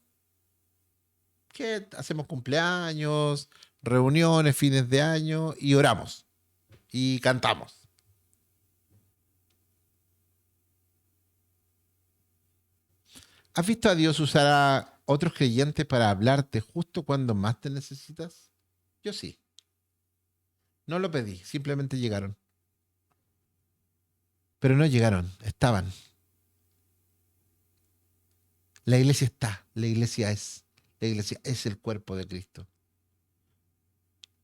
Que hacemos cumpleaños, reuniones, fines de año y oramos y cantamos. ¿Has visto a Dios usar a otros creyentes para hablarte justo cuando más te necesitas? Yo sí. No lo pedí, simplemente llegaron. Pero no llegaron, estaban. La iglesia está, la iglesia es el cuerpo de Cristo.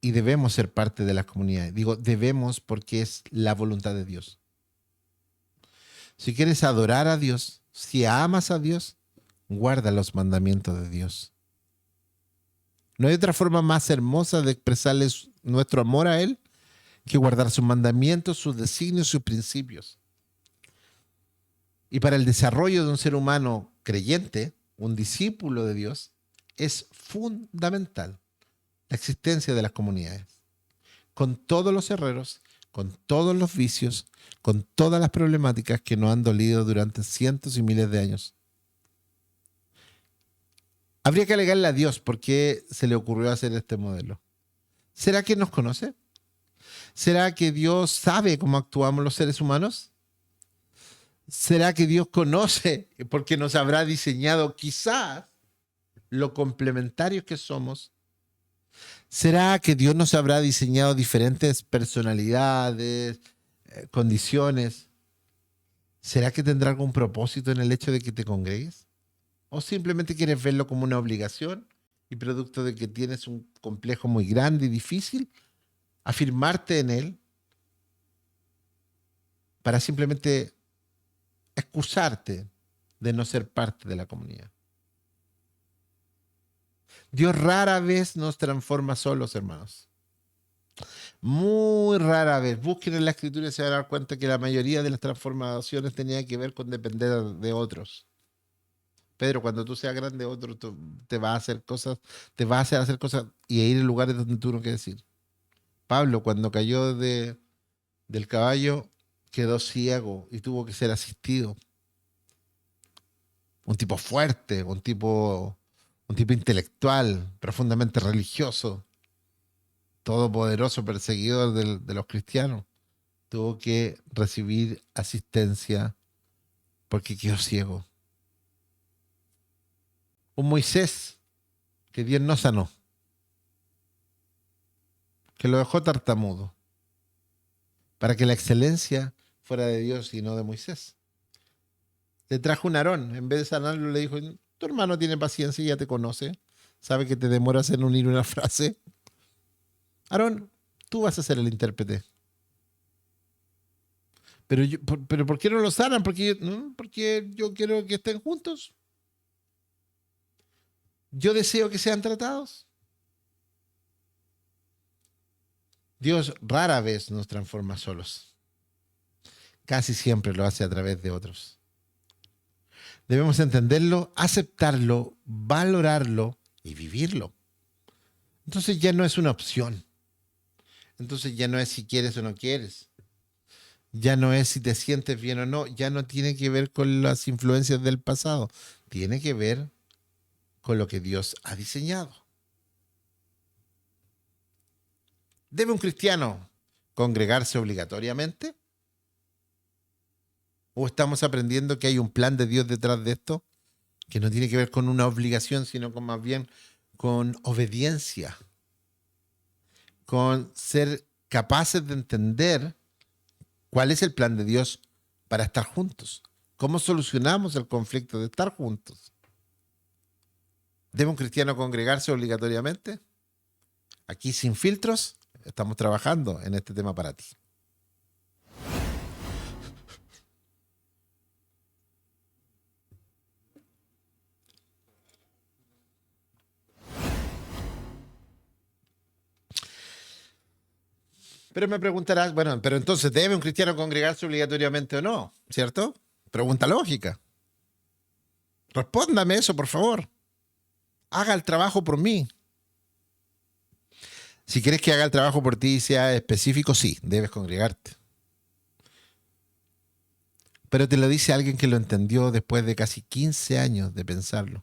Y debemos ser parte de las comunidades. Digo, debemos porque es la voluntad de Dios. Si quieres adorar a Dios, si amas a Dios, guarda los mandamientos de Dios. No hay otra forma más hermosa de expresarles nuestro amor a Él que guardar sus mandamientos, sus designios, sus principios. Y para el desarrollo de un ser humano creyente, un discípulo de Dios, es fundamental la existencia de las comunidades. Con todos los errores, con todos los vicios, con todas las problemáticas que nos han dolido durante cientos y miles de años. Habría que alegarle a Dios por qué se le ocurrió hacer este modelo. ¿Será que nos conoce? ¿Será que Dios sabe cómo actuamos los seres humanos? ¿Será que Dios conoce porque nos habrá diseñado quizás lo complementarios que somos? ¿Será que Dios nos habrá diseñado diferentes personalidades, condiciones? ¿Será que tendrá algún propósito en el hecho de que te congregues? ¿O simplemente quieres verlo como una obligación y producto de que tienes un complejo muy grande y difícil, afirmarte en él para simplemente excusarte de no ser parte de la comunidad? Dios rara vez nos transforma solos, hermanos. Muy rara vez. Busquen en la escritura y se van a dar cuenta que la mayoría de las transformaciones tenía que ver con depender de otros. Pedro, cuando tú seas grande, otro te va a hacer cosas, te va a hacer cosas y a ir en lugares donde tú no quieres ir. Pablo, cuando cayó del caballo, quedó ciego y tuvo que ser asistido. Un tipo fuerte, un tipo intelectual, profundamente religioso, todopoderoso, perseguidor de los cristianos, tuvo que recibir asistencia porque quedó ciego. Un Moisés que Dios no sanó, que lo dejó tartamudo, para que la excelencia fuera de Dios y no de Moisés. Le trajo un Aarón, en vez de sanarlo le dijo, tu hermano tiene paciencia y ya te conoce, sabe que te demoras en unir una frase. Aarón, tú vas a ser el intérprete. Pero ¿por qué no lo sanan? Porque yo quiero que estén juntos. Yo deseo que sean tratados. Dios rara vez nos transforma solos. Casi siempre lo hace a través de otros. Debemos entenderlo, aceptarlo, valorarlo y vivirlo. Entonces ya no es una opción. Entonces ya no es si quieres o no quieres. Ya no es si te sientes bien o no. Ya no tiene que ver con las influencias del pasado. Tiene que ver con lo que Dios ha diseñado. ¿Debe un cristiano congregarse obligatoriamente? ¿O estamos aprendiendo que hay un plan de Dios detrás de esto? Que no tiene que ver con una obligación, sino con más bien con obediencia, con ser capaces de entender ¿Cuál es el plan de Dios para estar juntos? ¿Cómo solucionamos el conflicto de estar juntos? ¿Debe un cristiano congregarse obligatoriamente? Aquí sin filtros estamos trabajando en este tema para ti. Pero me preguntarás, bueno, pero entonces, ¿debe un cristiano congregarse obligatoriamente o no? ¿Cierto? Pregunta lógica. Respóndame eso, por favor. Haga el trabajo por mí. Si quieres que haga el trabajo por ti y sea específico, sí, debes congregarte. Pero te lo dice alguien que lo entendió después de casi 15 años de pensarlo.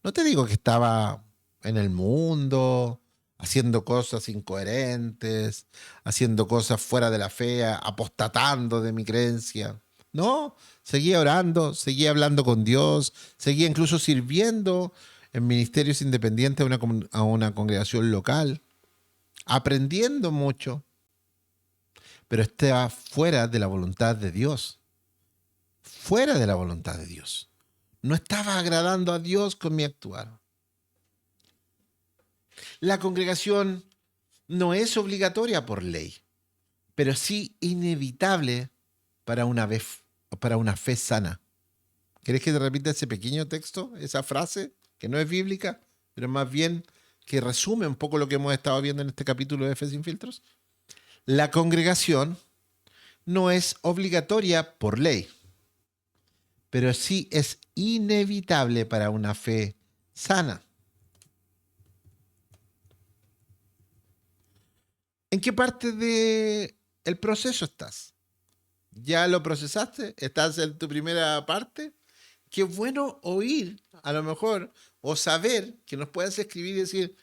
No te digo que estaba en el mundo, haciendo cosas incoherentes, haciendo cosas fuera de la fe, apostatando de mi creencia. No, seguía orando, seguía hablando con Dios, seguía incluso sirviendo en ministerios independientes a una congregación local, aprendiendo mucho, pero estaba fuera de la voluntad de Dios, fuera de la voluntad de Dios. No estaba agradando a Dios con mi actuar. La congregación no es obligatoria por ley, pero sí inevitable para una fe sana. ¿Querés que te repita ese pequeño texto, esa frase, que no es bíblica, pero más bien que resume un poco lo que hemos estado viendo en este capítulo de Fe sin filtros? La congregación no es obligatoria por ley, pero sí es inevitable para una fe sana. ¿En qué parte del proceso estás? ¿Ya lo procesaste? ¿Estás en tu primera parte? Qué bueno oír, a lo mejor, o saber que nos puedas escribir y decir,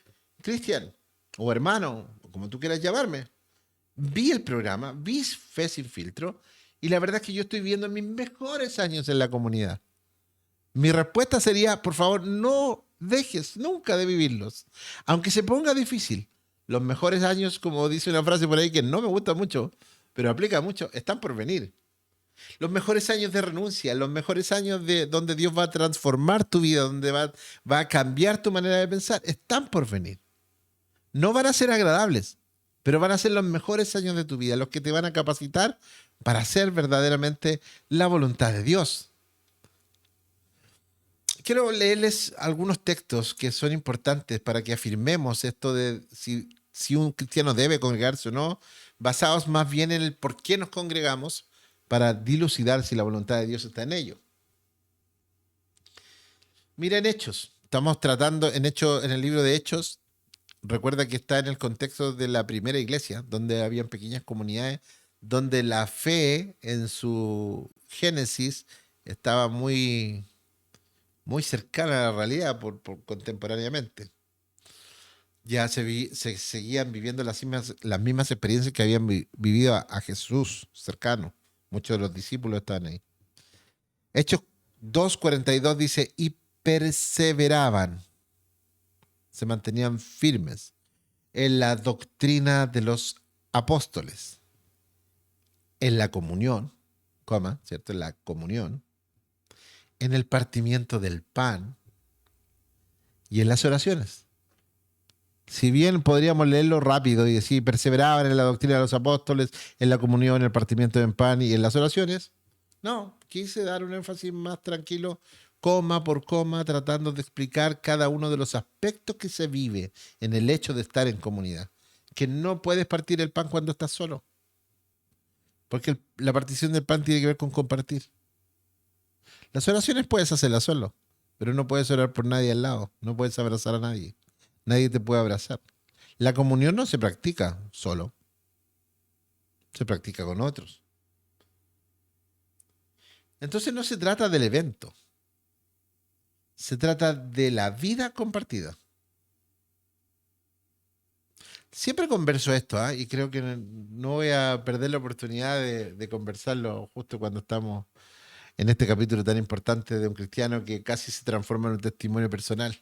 Cristian, o hermano, o como tú quieras llamarme, vi el programa, vi Fe sin filtro, y la verdad es que yo estoy viendo mis mejores años en la comunidad. Mi respuesta sería, por favor, no dejes nunca de vivirlos, aunque se ponga difícil. Los mejores años, como dice una frase por ahí que no me gusta mucho, pero aplica mucho, están por venir. Los mejores años de renuncia, los mejores años de donde Dios va a transformar tu vida, donde va a cambiar tu manera de pensar, están por venir. No van a ser agradables, pero van a ser los mejores años de tu vida, los que te van a capacitar para hacer verdaderamente la voluntad de Dios. Quiero leerles algunos textos que son importantes para que afirmemos esto de si un cristiano debe congregarse o no, basados más bien en el por qué nos congregamos, para dilucidar si la voluntad de Dios está en ello. Mira en Hechos. Estamos tratando en el libro de Hechos. Recuerda que está en el contexto de la primera iglesia, donde habían pequeñas comunidades, donde la fe en su génesis estaba muy cercana a la realidad contemporáneamente. Ya se seguían viviendo las mismas experiencias que habían vivido a Jesús cercano. Muchos de los discípulos estaban ahí. Hechos 2:42 dice, y perseveraban, se mantenían firmes en la doctrina de los apóstoles, en la comunión, ¿cierto? En la comunión, en el partimiento del pan y en las oraciones. Si bien podríamos leerlo rápido y decir, perseveraban en la doctrina de los apóstoles, en la comunión, en el partimiento del pan y en las oraciones, no, quise dar un énfasis más tranquilo, coma por coma, tratando de explicar cada uno de los aspectos que se vive en el hecho de estar en comunidad. Que no puedes partir el pan cuando estás solo, porque la partición del pan tiene que ver con compartir. Las oraciones puedes hacerlas solo, pero no puedes orar por nadie al lado, no puedes abrazar a nadie, nadie te puede abrazar. La comunión no se practica solo, se practica con otros. Entonces no se trata del evento, se trata de la vida compartida. Siempre converso esto, ¿eh? Y creo que no voy a perder la oportunidad de conversarlo justo cuando estamos en este capítulo tan importante de un cristiano que casi se transforma en un testimonio personal.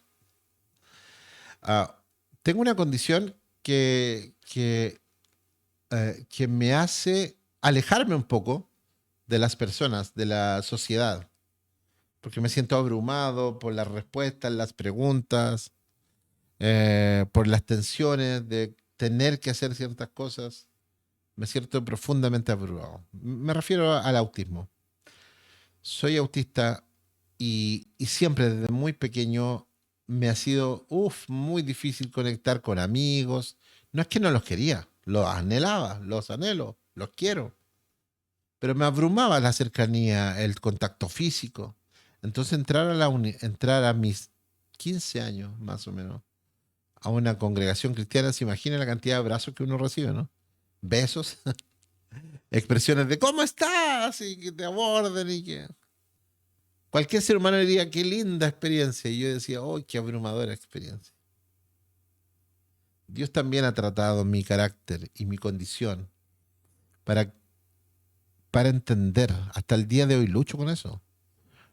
Ah, tengo una condición que me hace alejarme un poco de las personas, de la sociedad, porque me siento abrumado por las respuestas, las preguntas, por las tensiones de tener que hacer ciertas cosas. Me siento profundamente abrumado. Me refiero al autismo. Soy autista y siempre desde muy pequeño me ha sido muy difícil conectar con amigos. No es que no los quería, los anhelaba, los anhelo, los quiero, pero me abrumaba la cercanía, el contacto físico. Entonces entrar a mis 15 años más o menos a una congregación cristiana, se imagina la cantidad de abrazos que uno recibe, ¿no? Besos, expresiones de ¿cómo estás? Y que te aborden y que... Cualquier ser humano diría, qué linda experiencia. Y yo decía, oh, qué abrumadora experiencia. Dios también ha tratado mi carácter y mi condición para, para entender. Hasta el día de hoy lucho con eso.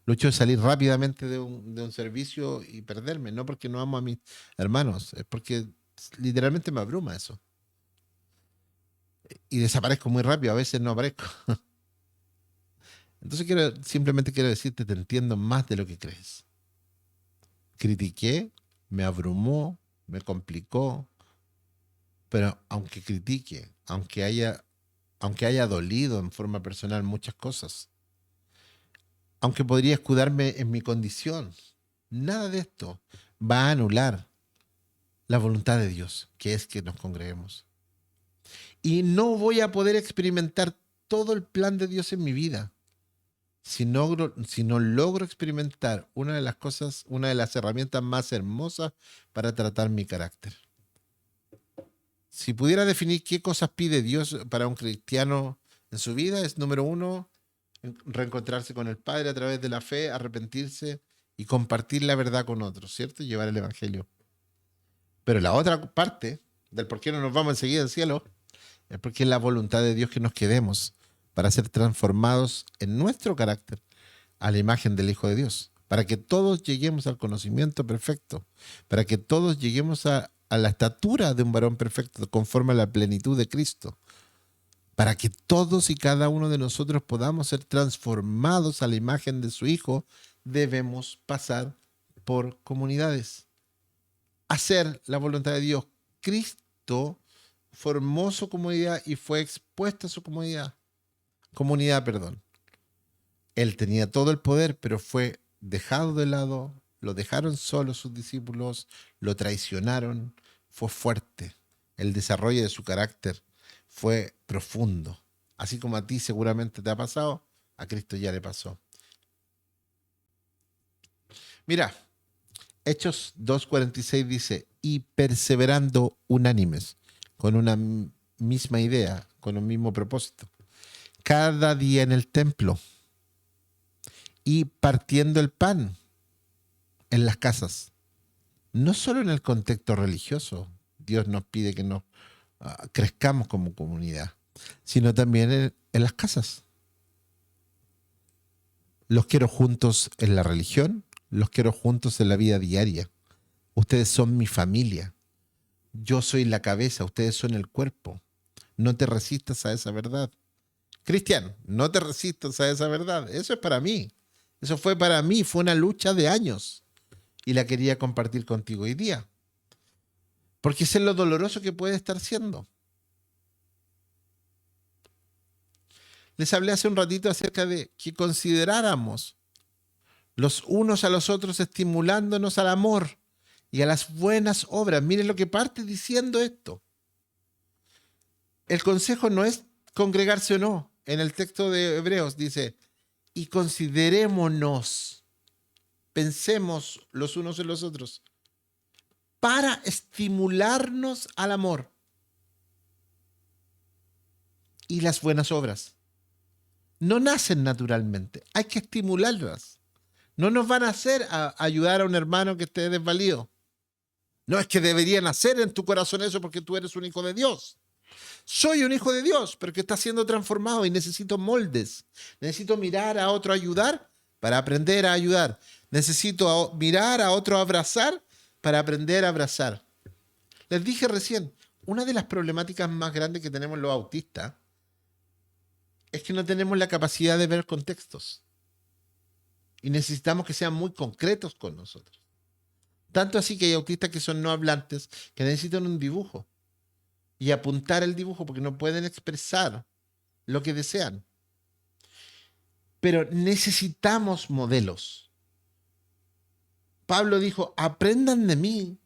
Lucho de salir rápidamente de un servicio y perderme. No porque no amo a mis hermanos, es porque literalmente me abruma eso. Y desaparezco muy rápido, a veces no aparezco. Entonces simplemente quiero decirte, te entiendo más de lo que crees. Critiqué, me abrumó, me complicó, pero aunque critique, aunque haya dolido en forma personal muchas cosas, aunque podría escudarme en mi condición, nada de esto va a anular la voluntad de Dios, que es que nos congreguemos. Y no voy a poder experimentar todo el plan de Dios en mi vida si no logro experimentar una de las herramientas más hermosas para tratar mi carácter. Si pudiera definir qué cosas pide Dios para un cristiano en su vida, es número uno, reencontrarse con el Padre a través de la fe, arrepentirse y compartir la verdad con otros, ¿cierto? Llevar el Evangelio. Pero la otra parte del por qué no nos vamos enseguida al cielo es porque es la voluntad de Dios que nos quedemos para ser transformados en nuestro carácter a la imagen del Hijo de Dios, para que todos lleguemos al conocimiento perfecto, para que todos lleguemos a la estatura de un varón perfecto conforme a la plenitud de Cristo, para que todos y cada uno de nosotros podamos ser transformados a la imagen de su Hijo, debemos pasar por comunidades, hacer la voluntad de Dios. Cristo formó su comunidad y fue expuesto a su comunidad. Él tenía todo el poder, pero fue dejado de lado, lo dejaron solo sus discípulos, lo traicionaron, fue fuerte. El desarrollo de su carácter fue profundo. Así como a ti seguramente te ha pasado, a Cristo ya le pasó. Mira, Hechos 2:46 dice, y perseverando unánimes, con una misma idea, con un mismo propósito, cada día en el templo y partiendo el pan en las casas. No solo en el contexto religioso, Dios nos pide que nos crezcamos como comunidad, sino también en las casas. Los quiero juntos en la religión, los quiero juntos en la vida diaria. Ustedes son mi familia. Yo soy la cabeza, ustedes son el cuerpo. No te resistas a esa verdad. Cristian, no te resistas a esa verdad. Eso es para mí. Eso fue para mí, fue una lucha de años. Y la quería compartir contigo hoy día. Porque sé lo doloroso que puede estar siendo. Les hablé hace un ratito acerca de que consideráramos los unos a los otros estimulándonos al amor y a las buenas obras. Miren lo que parte diciendo esto. El consejo no es congregarse o no. En el texto de Hebreos dice, y considerémonos, pensemos los unos en los otros, para estimularnos al amor y las buenas obras. No nacen naturalmente, hay que estimularlas. No nos van a hacer a ayudar a un hermano que esté desvalido. No es que debería nacer en tu corazón eso porque tú eres un hijo de Dios. Soy un hijo de Dios, pero que está siendo transformado y necesito moldes. Necesito mirar a otro ayudar para aprender a ayudar. Necesito mirar a otro abrazar para aprender a abrazar. Les dije recién, una de las problemáticas más grandes que tenemos los autistas es que no tenemos la capacidad de ver contextos y necesitamos que sean muy concretos con nosotros. Tanto así que hay autistas que son no hablantes que necesitan un dibujo y apuntar el dibujo porque no pueden expresar lo que desean. Pero necesitamos modelos. Pablo dijo, aprendan de mí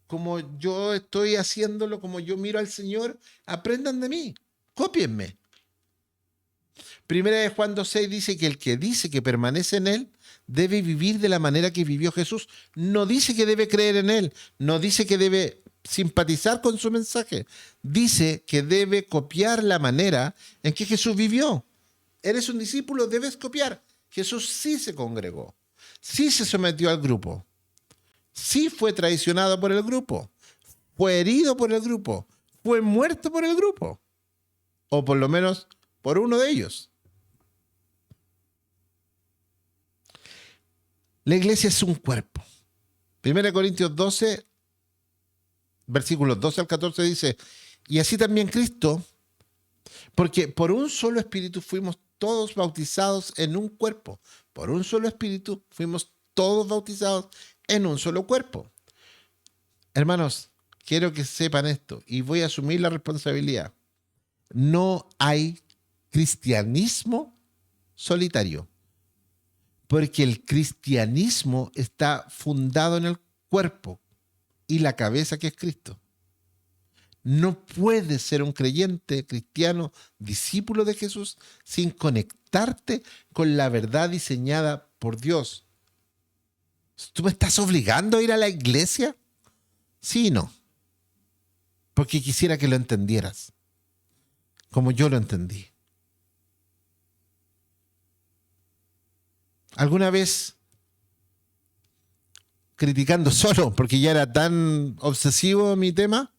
como yo estoy haciéndolo, como yo miro al Señor, aprendan de mí, cópienme. Primera de Juan 2:6 dice que el que dice que permanece en Él debe vivir de la manera que vivió Jesús. No dice que debe creer en Él, no dice que debe simpatizar con su mensaje, dice que debe copiar la manera en que Jesús vivió. Eres un discípulo, debes copiar. Jesús sí se congregó, sí se sometió al grupo, sí fue traicionado por el grupo, fue herido por el grupo, fue muerto por el grupo, o por lo menos por uno de ellos. La iglesia es un cuerpo. 1 Corintios 12, versículos 12 al 14 dice, y así también Cristo, porque por un solo espíritu fuimos todos bautizados en un cuerpo. Por un solo espíritu fuimos todos bautizados en un solo cuerpo. Hermanos, quiero que sepan esto y voy a asumir la responsabilidad. No hay cristianismo solitario, porque el cristianismo está fundado en el cuerpo y la cabeza que es Cristo. No puedes ser un creyente cristiano, discípulo de Jesús, sin conectarte con la verdad diseñada por Dios. ¿Tú me estás obligando a ir a la iglesia? Sí y no. Porque quisiera que lo entendieras, como yo lo entendí. ¿Alguna vez criticando solo, porque ya era tan obsesivo mi tema?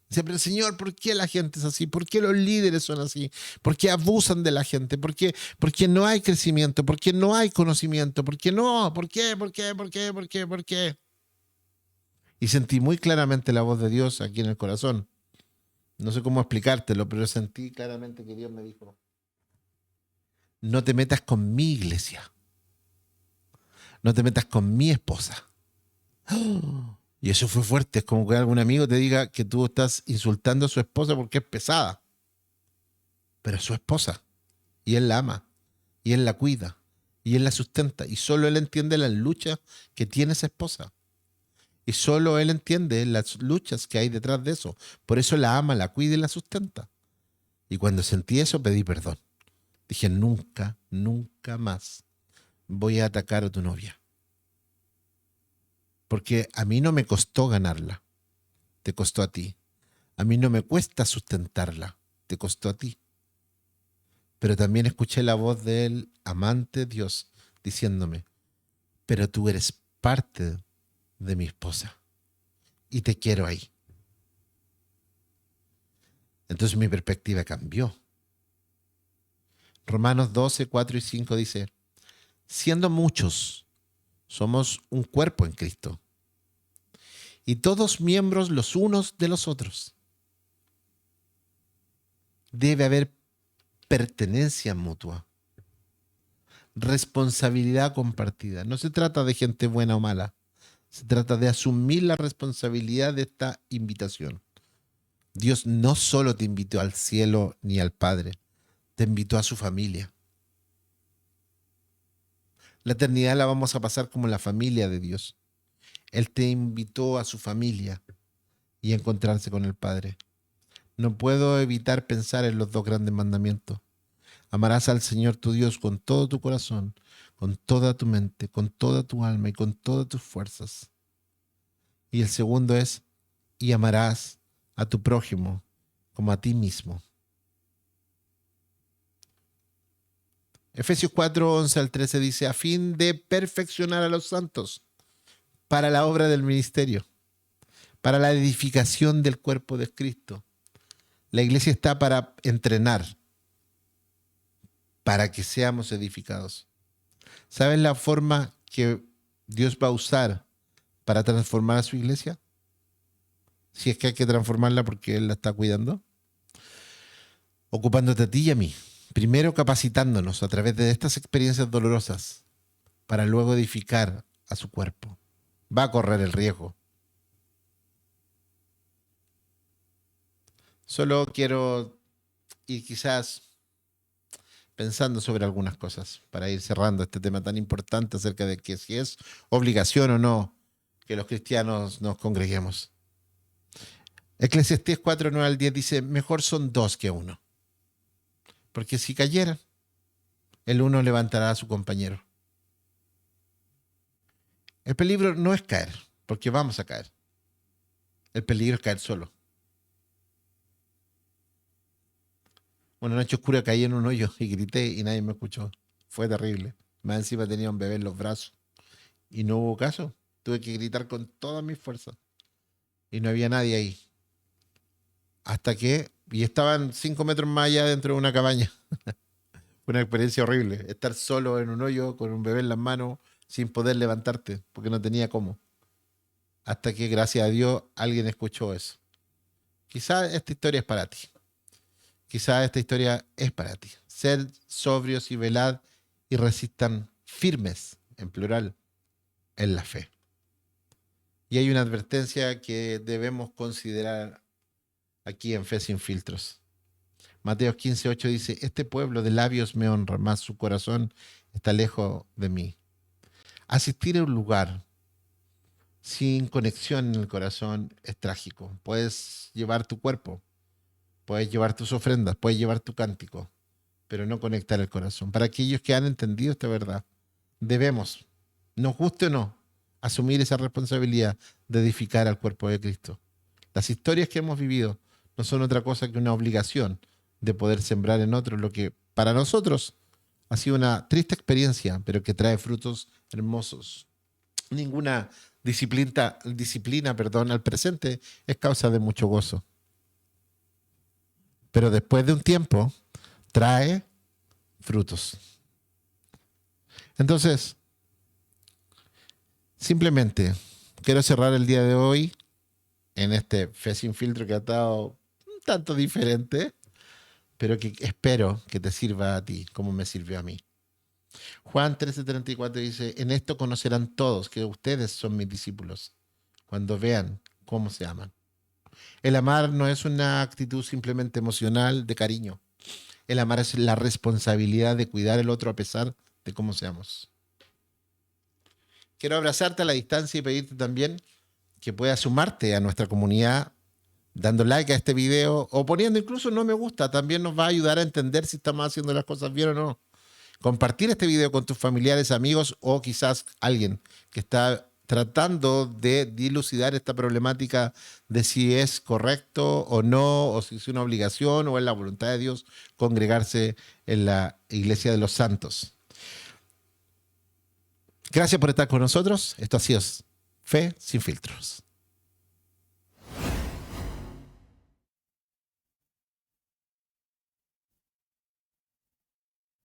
Dice, pero Señor, ¿por qué la gente es así? ¿Por qué los líderes son así? ¿Por qué abusan de la gente? ¿Por qué no hay crecimiento? ¿Por qué no hay conocimiento? ¿Por qué no? ¿Por qué? ¿Por qué? ¿Por qué? ¿Por qué? ¿Por qué? Y sentí muy claramente la voz de Dios aquí en el corazón. No sé cómo explicártelo, pero sentí claramente que Dios me dijo, no te metas con mi iglesia. No te metas con mi esposa. Y eso fue fuerte. Es como que algún amigo te diga que tú estás insultando a su esposa porque es pesada. Pero es su esposa. Y él la ama. Y él la cuida. Y él la sustenta. Y solo él entiende las luchas que tiene esa esposa. Y solo él entiende las luchas que hay detrás de eso. Por eso la ama, la cuida y la sustenta. Y cuando sentí eso pedí perdón. Dije, nunca, nunca más voy a atacar a tu novia. Porque a mí no me costó ganarla, te costó a ti. A mí no me cuesta sustentarla, te costó a ti. Pero también escuché la voz del amante Dios diciéndome, pero tú eres parte de mi esposa y te quiero ahí. Entonces mi perspectiva cambió. Romanos 12, 4 y 5 dice, siendo muchos, somos un cuerpo en Cristo y todos miembros los unos de los otros. Debe haber pertenencia mutua, responsabilidad compartida. No se trata de gente buena o mala, se trata de asumir la responsabilidad de esta invitación. Dios no solo te invitó al cielo ni al Padre, te invitó a su familia. La eternidad la vamos a pasar como la familia de Dios. Él te invitó a su familia y a encontrarse con el Padre. No puedo evitar pensar en los dos grandes mandamientos. Amarás al Señor tu Dios con todo tu corazón, con toda tu mente, con toda tu alma y con todas tus fuerzas. Y el segundo es, y amarás a tu prójimo como a ti mismo. Efesios 4, 11 al 13 dice, a fin de perfeccionar a los santos para la obra del ministerio, para la edificación del cuerpo de Cristo. La iglesia está para entrenar, para que seamos edificados. ¿Saben la forma que Dios va a usar para transformar a su iglesia? Si es que hay que transformarla porque Él la está cuidando. Ocupándote a ti y a mí. Primero capacitándonos a través de estas experiencias dolorosas para luego edificar a su cuerpo. Va a correr el riesgo. Solo quiero ir quizás pensando sobre algunas cosas para ir cerrando este tema tan importante acerca de que si es obligación o no que los cristianos nos congreguemos. Eclesiastés 4, 9 al 10 dice, mejor son dos que uno, porque si cayeran, el uno levantará a su compañero. El peligro no es caer, porque vamos a caer. El peligro es caer solo. Una noche oscura caí en un hoyo y grité y nadie me escuchó. Fue terrible. Más encima tenía un bebé en los brazos y no hubo caso. Tuve que gritar con todas mis fuerzas y no había nadie ahí. Y estaban 5 metros más allá dentro de una cabaña. Fue una experiencia horrible. Estar solo en un hoyo con un bebé en las manos sin poder levantarte porque no tenía cómo. Hasta que, gracias a Dios, alguien escuchó eso. Quizás esta historia es para ti. Quizás esta historia es para ti. Sed sobrios y velad y resistan firmes, en plural, en la fe. Y hay una advertencia que debemos considerar aquí en Fe Sin Filtros. Mateo 15:8 dice, este pueblo de labios me honra, mas su corazón está lejos de mí. Asistir a un lugar sin conexión en el corazón es trágico. Puedes llevar tu cuerpo, puedes llevar tus ofrendas, puedes llevar tu cántico, pero no conectar el corazón. Para aquellos que han entendido esta verdad, debemos, nos guste o no, asumir esa responsabilidad de edificar al cuerpo de Cristo. Las historias que hemos vivido no son otra cosa que una obligación de poder sembrar en otros lo que para nosotros ha sido una triste experiencia, pero que trae frutos hermosos. Ninguna disciplina, al presente es causa de mucho gozo. Pero después de un tiempo trae frutos. Entonces, simplemente quiero cerrar el día de hoy en este Fe Sin Filtro que ha estado un tanto diferente, pero que espero que te sirva a ti como me sirvió a mí. Juan 13:34 dice, en esto conocerán todos que ustedes son mis discípulos, cuando vean cómo se aman. El amar no es una actitud simplemente emocional de cariño. El amar es la responsabilidad de cuidar al otro a pesar de cómo seamos. Quiero abrazarte a la distancia y pedirte también que puedas sumarte a nuestra comunidad dando like a este video o poniendo incluso no me gusta. También nos va a ayudar a entender si estamos haciendo las cosas bien o no. Compartir este video con tus familiares, amigos o quizás alguien que está tratando de dilucidar esta problemática de si es correcto o no, o si es una obligación o es la voluntad de Dios congregarse en la Iglesia de los Santos. Gracias por estar con nosotros. Esto ha sido Fe Sin Filtros.